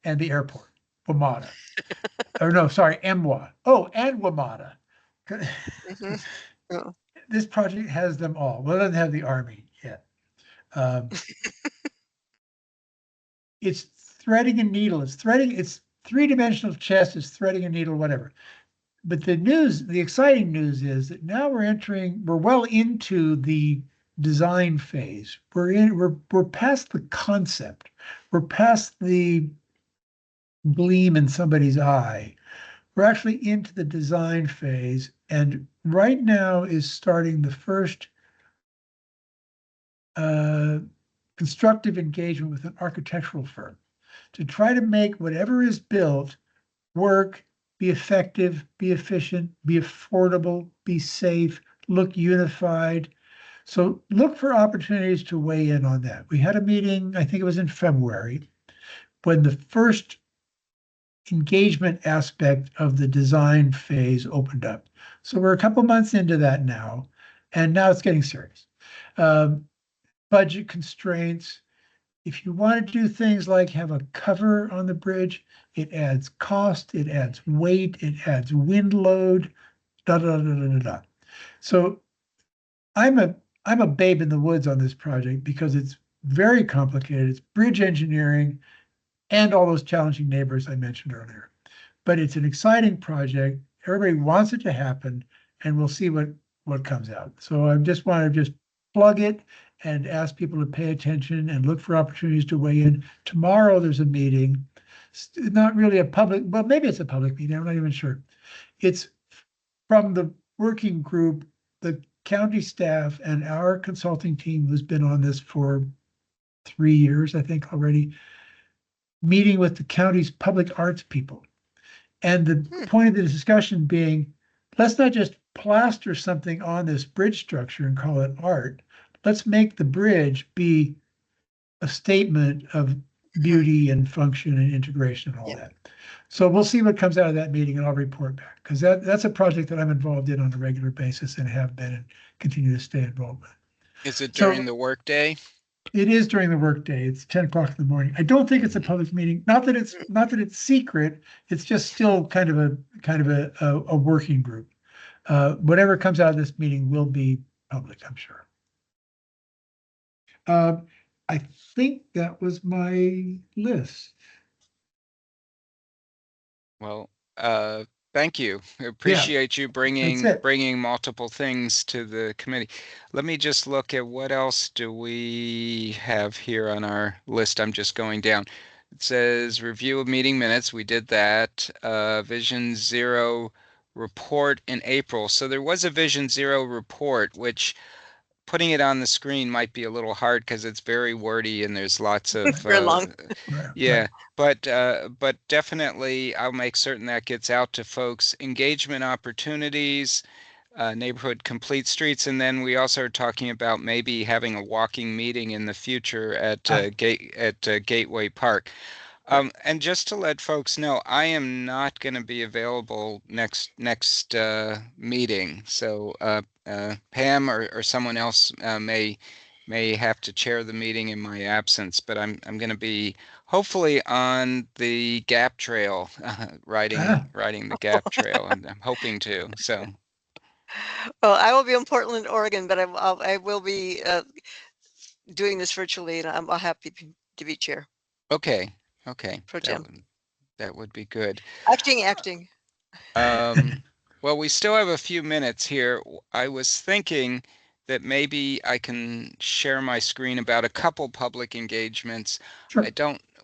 the airport, WMATA. Or no, sorry, MWA. Oh, and WMATA. Mhm. Oh. This project has them all. Well, it doesn't have the Army yet. It's threading a needle. It's three-dimensional chess. It's threading a needle, whatever. But the exciting news is that now we're well into the design phase. We're past the concept. We're past the gleam in somebody's eye. We're actually into the design phase. And right now is starting the first constructive engagement with an architectural firm to try to make whatever is built work, be effective, be efficient, be affordable, be safe, look unified. So look for opportunities to weigh in on that. We had a meeting, I think it was in February, when the first engagement aspect of the design phase opened up. So we're a couple months into that now, and now it's getting serious. Budget constraints. If you want to do things like have a cover on the bridge, it adds cost, it adds weight, it adds wind load, da da da da da da. So I'm a babe in the woods on this project because it's very complicated. It's bridge engineering and all those challenging neighbors I mentioned earlier. But it's an exciting project. Everybody wants it to happen, and we'll see what comes out. So I just want to plug it and ask people to pay attention and look for opportunities to weigh in. Tomorrow there's a meeting. It's not really a public, well, maybe it's a public meeting. I'm not even sure. It's from the working group, the county staff and our consulting team who's been on this for 3 years, I think already, meeting with the county's public arts people. And the point of the discussion being, let's not just plaster something on this bridge structure and call it art. Let's make the bridge be a statement of beauty and function and integration and all that. So we'll see what comes out of that meeting, and I'll report back, because that's a project that I'm involved in on a regular basis and have been and continue to stay involved with. Is it during the workday? It is during the workday. It's 10 o'clock in the morning. I don't think it's a public meeting. Not that it's secret. It's just still kind of a working group. Whatever comes out of this meeting will be public, I'm sure. I think that was my list. Well, thank you. I appreciate you bringing multiple things to the committee. Let me just look at what else do we have here on our list. I'm just going down. It says review of meeting minutes. We did that. Vision Zero report in April. So there was a Vision Zero report, which putting it on the screen might be a little hard because it's very wordy and there's lots of Very long. Right, yeah, right. but definitely I'll make certain that gets out to folks. Engagement opportunities, neighborhood complete streets, and then we also are talking about maybe having a walking meeting in the future at Gateway Park. And just to let folks know, I am not going to be available next meeting. So Pam or someone else may have to chair the meeting in my absence. But I'm going to be hopefully on the Gap Trail, riding the Gap Trail, and I'm hoping to. So Well, I will be in Portland, Oregon, but I will be doing this virtually, and I'm happy to be chair okay, pro tem. that would be good. Acting. Well, we still have a few minutes here. I was thinking that maybe I can share my screen about a couple public engagements. Sure.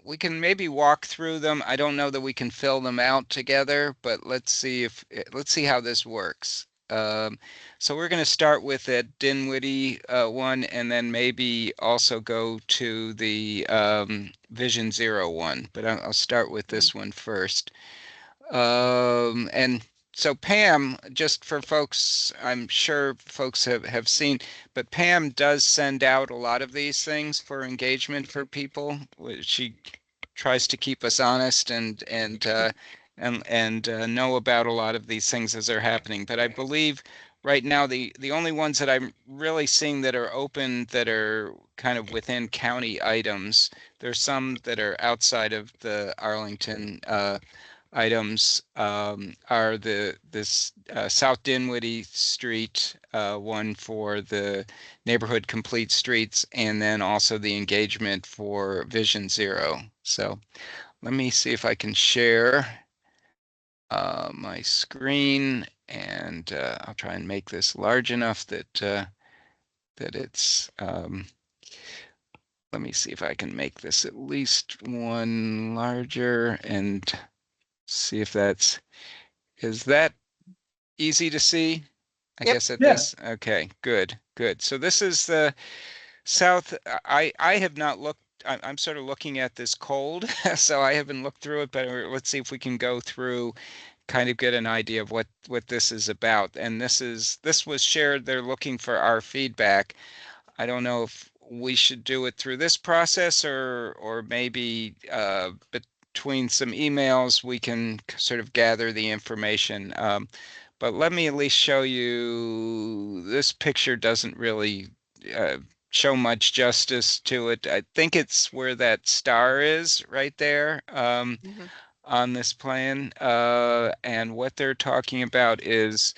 We can maybe walk through them. I don't know that we can fill them out together, but let's see how this works. So we're going to start with that Dinwiddie one, and then maybe also go to the Vision Zero one. But I'll start with this one first. And so Pam, just for folks, I'm sure folks have seen, but Pam does send out a lot of these things for engagement for people. She tries to keep us honest and know about a lot of these things as they're happening. But I believe right now the only ones that I'm really seeing that are open that are kind of within county items. There's some that are outside of the Arlington items are this South Dinwiddie Street one for the neighborhood complete streets, and then also the engagement for Vision Zero. So let me see if I can share my screen, and I'll try and make this large enough that it's let me see if I can make this at least one larger and see if is that easy to see? I Yep. guess at Yeah. this, okay, good. So this is the south. I have not looked, I'm sort of looking at this cold, so I haven't looked through it, but let's see if we can go through, kind of get an idea of what this is about. And this was shared, they're looking for our feedback. I don't know if we should do it through this process or maybe between some emails we can sort of gather the information. But let me at least show you, this picture doesn't really show much justice to it. I think it's where that star is right there on this plan. And what they're talking about is,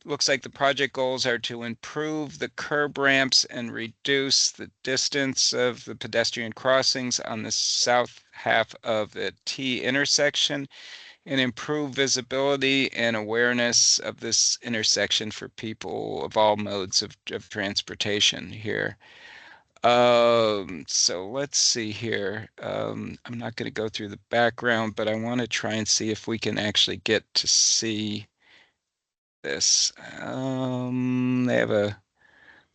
looks like the project goals are to improve the curb ramps and reduce the distance of the pedestrian crossings on the south half of the T intersection and improve visibility and awareness of this intersection for people of all modes of transportation here. So let's see here. I'm not going to go through the background, but I want to try and see if we can actually get to see this. They have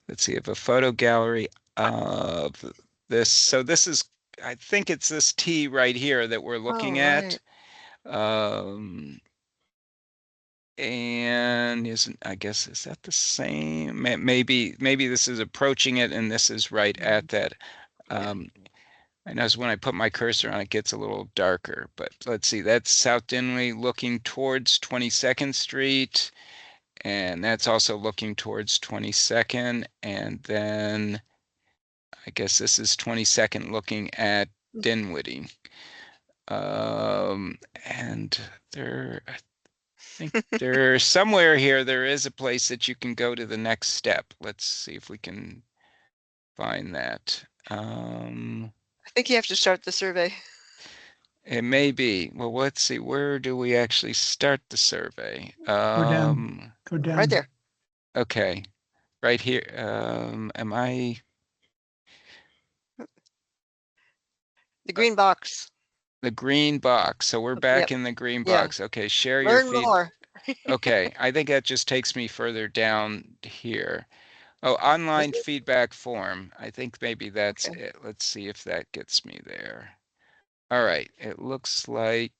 let's see, have a photo gallery of this. So this is, I think it's this T right here that we're looking at. And I guess, is that the same? Maybe this is approaching it and this is right at that. I notice when I put my cursor on, it gets a little darker, but let's see, that's South Dinwiddie looking towards 22nd Street. And that's also looking towards 22nd. And then I guess this is 22nd looking at Dinwiddie. And I think there somewhere here, there is a place that you can go to the next step. Let's see if we can find that. I think you have to start the survey. It may be. Well, let's see. Where do we actually start the survey? Go down. Right there. Okay. Right here. Am I? The green box. The green box. So we're back in the green box. Okay. Share your feed. Learn more. Okay. I think that just takes me further down here. Oh, online feedback form. I think maybe that's Okay. it. Let's see if that gets me there. All right, it looks like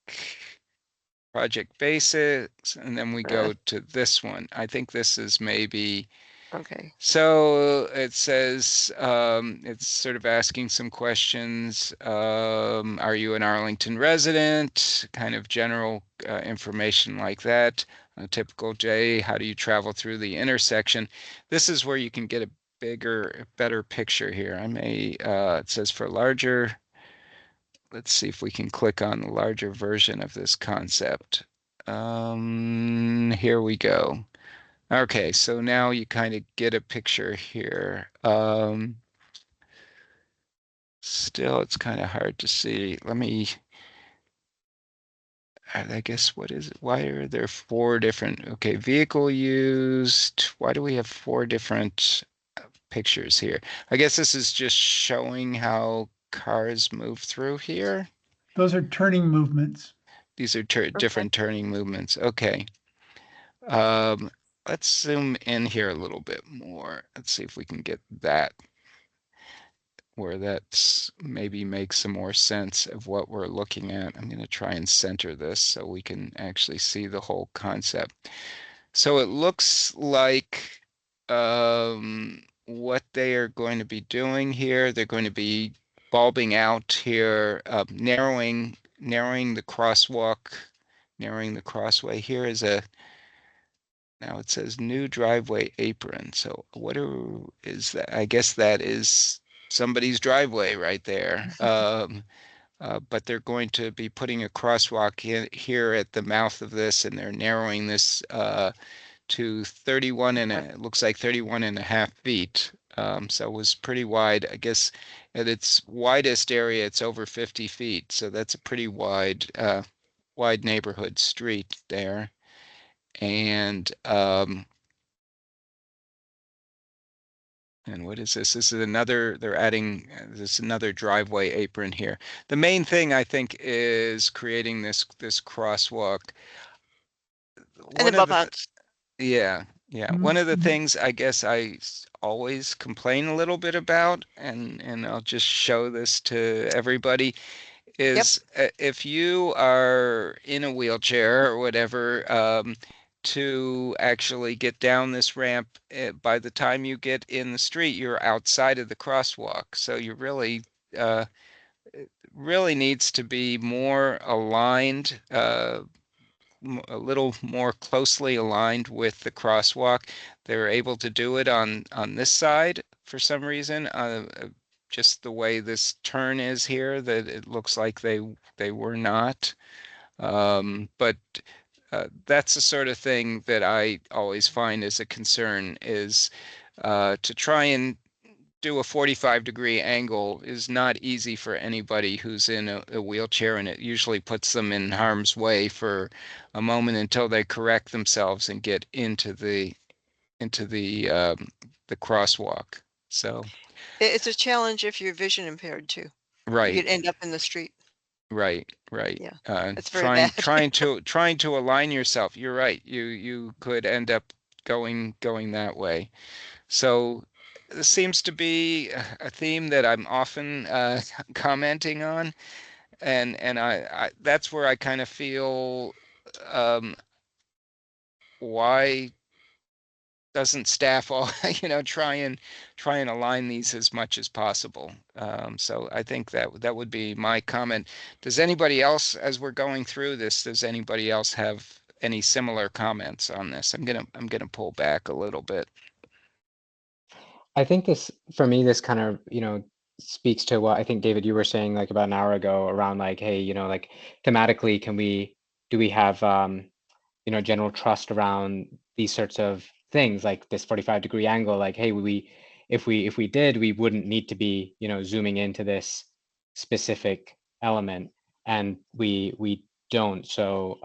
project basics, and then we go to this one. I think this is maybe, Okay. so it says, it's sort of asking some questions. Are you an Arlington resident? Kind of general information like that. A typical J, how do you travel through the intersection? This is where you can get a bigger, better picture here. I may, it says for larger, let's see if we can click on the larger version of this concept. Here we go. Okay, so now you kind of get a picture here. Still, it's kind of hard to see. Let me, I guess, what is it? Why are there 4 different, okay, vehicle used. Why do we have 4 different pictures here? I guess this is just showing how cars move through here. Those are turning movements. These are different turning movements. Okay. Um, let's zoom in here a little bit more. Let's see if we can get that, where that's maybe makes some more sense of what we're looking at. I'm going to try and center this so we can actually see the whole concept. So it looks like what they are going to be doing here, they're going to be bulbing out here, narrowing the crosswalk, narrowing the crossway. Here is a, now it says new driveway apron. So what is that? I guess that is somebody's driveway right there. But they're going to be putting a crosswalk in here at the mouth of this, and they're narrowing this to 31 and it looks like 31 and a half feet. So it was pretty wide. I guess at its widest area, it's over 50 feet. So that's a pretty wide, wide neighborhood street there. And what is this? This is another, they're adding this another driveway apron here. The main thing I think is creating this crosswalk. And the One of bump the outs. Yeah, yeah. One of the Mhm. things I guess I always complain a little bit about, and I'll just show this to everybody, is if you are in a wheelchair or whatever, to actually get down this ramp, by the time you get in the street, you're outside of the crosswalk. So you really, really needs to be more aligned, a little more closely aligned with the crosswalk. They're able to do it on this side for some reason. Just the way this turn is here, that it looks like they were not. But that's the sort of thing that I always find as a concern, is to try and do a 45-degree angle is not easy for anybody who's in a wheelchair, and it usually puts them in harm's way for a moment until they correct themselves and get into the crosswalk. So It's a challenge if you're vision impaired too. You right, could end up in the street. right. Yeah, it's very Trying bad. trying to align yourself. You're right. You could end up going that way. So this seems to be a theme that I'm often commenting on, and I that's where I kind of feel, why doesn't staff all try and align these as much as possible. So I think that would be my comment. Does anybody else, as we're going through this, does anybody else have any similar comments on this? I'm gonna pull back a little bit. I think this, for me, this kind of, speaks to what I think, David, you were saying like about an hour ago around like, hey, like thematically, do we have, general trust around these sorts of things like this 45-degree angle? Like, hey, if we did, we wouldn't need to be, zooming into this specific element, and we don't. So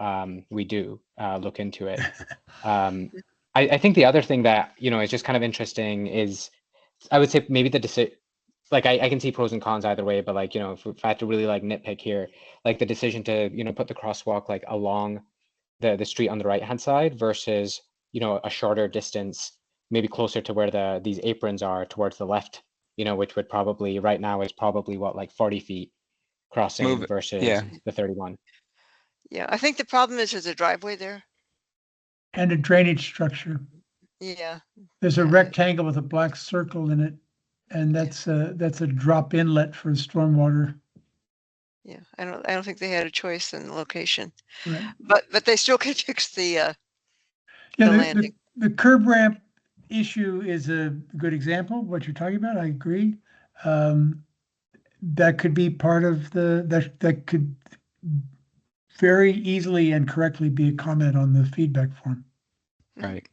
we do look into it. I think the other thing that, is just kind of interesting is, I would say maybe the decision, like I can see pros and cons either way, but like, if I had to really like nitpick here, like the decision to, put the crosswalk like along the street on the right hand side versus, a shorter distance maybe closer to where these aprons are towards the left, you know, which would probably right now is probably what, like 40 feet crossing Move it. versus Yeah. the 31. Yeah, I think the problem is there's a driveway there. And a drainage structure. Yeah, There's a Yeah. rectangle with a black circle in it, and that's a drop inlet for stormwater. yeah. I don't think they had a choice in the location, Right. but they still can fix the Yeah, the landing. the curb ramp issue is a good example of what you're talking about. I agree. That could be part of that could very easily and correctly be a comment on the feedback form. Right.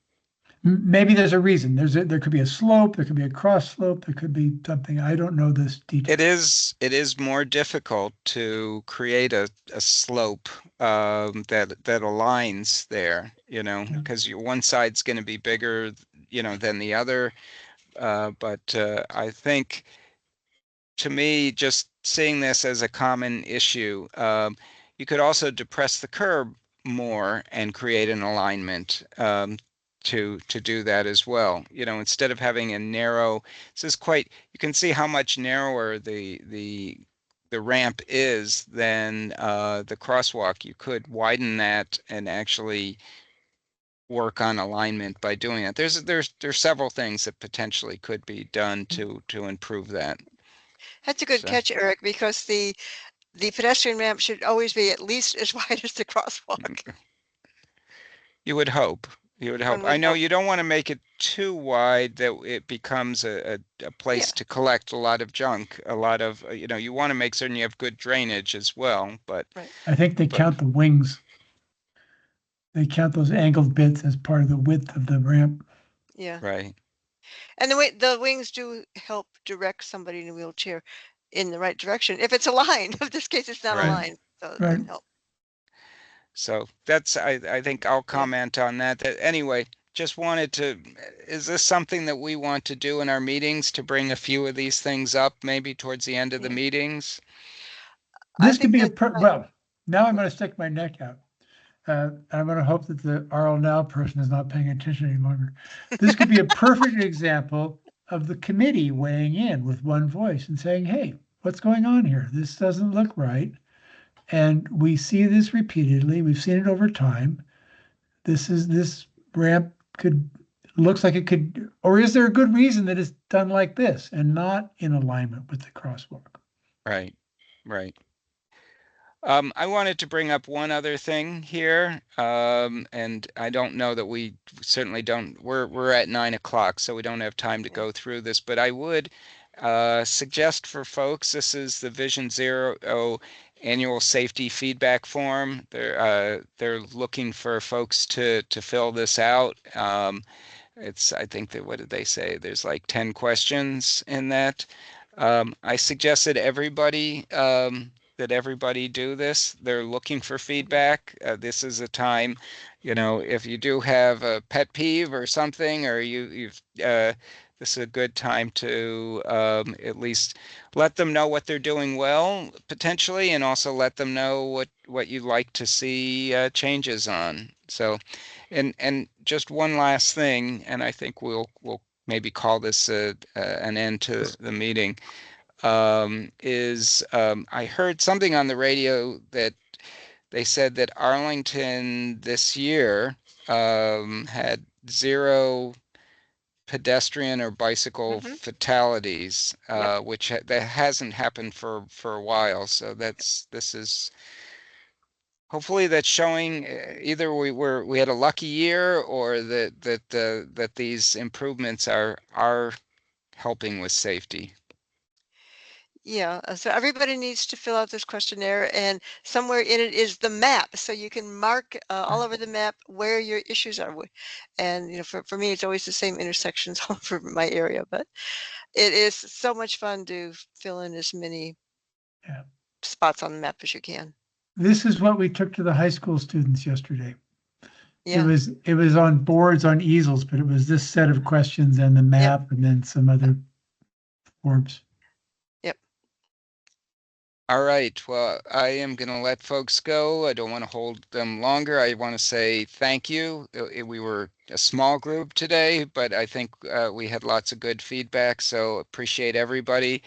Maybe there's a reason. There could be a slope, there could be a cross slope, there could be something. I don't know this detail. It is more difficult to create a slope that aligns there, you know, Yeah. because one side's going to be bigger, you know, than the other. But I think, to me, just seeing this as a common issue, you could also depress the curb more and create an alignment to do that as well. You know, instead of having a narrow, this is quite, you can see how much narrower the ramp is than the crosswalk. You could widen that and actually work on alignment by doing that. There's several things that potentially could be done to improve that. That's a good So- catch, Eric, because the pedestrian ramp should always be at least as wide as the crosswalk. You would hope. You would hope. One would I know hope. you don't want to make it too wide that it becomes a place Yeah. to collect a lot of junk, a lot of, you know, you want to make certain you have good drainage as well, but I think they But- count the wings. They count those angled bits as part of the width of the ramp. Yeah, right. and the wings do help direct somebody in a wheelchair in the right direction if it's aligned. In this case, it's not Right. aligned, so it Right. doesn't help. So that's, I think I'll comment on that. Anyway, just wanted to, is this something that we want to do in our meetings, to bring a few of these things up maybe towards the end of the Yeah. meetings? I This could think be a, that's fine. well, now I'm going to stick my neck out. I'm going to hope that the RL Now person is not paying attention any longer. This could be a perfect example of the committee weighing in with one voice and saying, hey, what's going on here? This doesn't look right. And we see this repeatedly. We've seen it over time. This ramp looks like it could, or is there a good reason that it's done like this and not in alignment with the crosswalk? Right, right. I wanted to bring up one other thing here, and I don't know that we certainly don't, we're at 9 o'clock, so we don't have time to go through this, but I would suggest for folks, this is the Vision Zero annual safety feedback form. They're looking for folks to fill this out. It's, I think that, what did they say? There's like 10 questions in that. I suggested everybody do this. They're looking for feedback. This is a time, you know, if you do have a pet peeve or something, or this is a good time to at least let them know what they're doing well, potentially, and also let them know what you'd like to see changes on. So, and just one last thing, and I think we'll maybe call this an end to the meeting. I heard something on the radio that they said that Arlington this year had 0 pedestrian or bicycle Mhm. fatalities, Yep. which that hasn't happened for a while. So this is hopefully that's showing either we had a lucky year, or that these improvements are helping with safety. Yeah, so everybody needs to fill out this questionnaire, and somewhere in it is the map, so you can mark all over the map where your issues are. And you know, for me, it's always the same intersections all over my area, but it is so much fun to fill in as many Yeah. spots on the map as you can. This is what we took to the high school students yesterday. Yeah, It was on boards on easels, but it was this set of questions and the map and then some other forms. All right. Well, I am going to let folks go. I don't want to hold them longer. I want to say thank you. We were a small group today, but I think we had lots of good feedback. So appreciate everybody.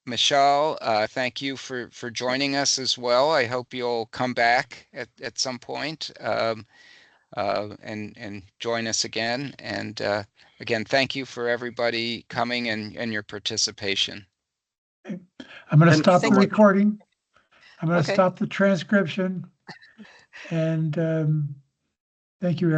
Michelle, thank you for joining us as well. I hope you'll come back at some point and join us again. And again, thank you for everybody coming and your participation. I'm going to Thank you stop so the much. recording. I'm going to Okay. stop the transcription. And thank you,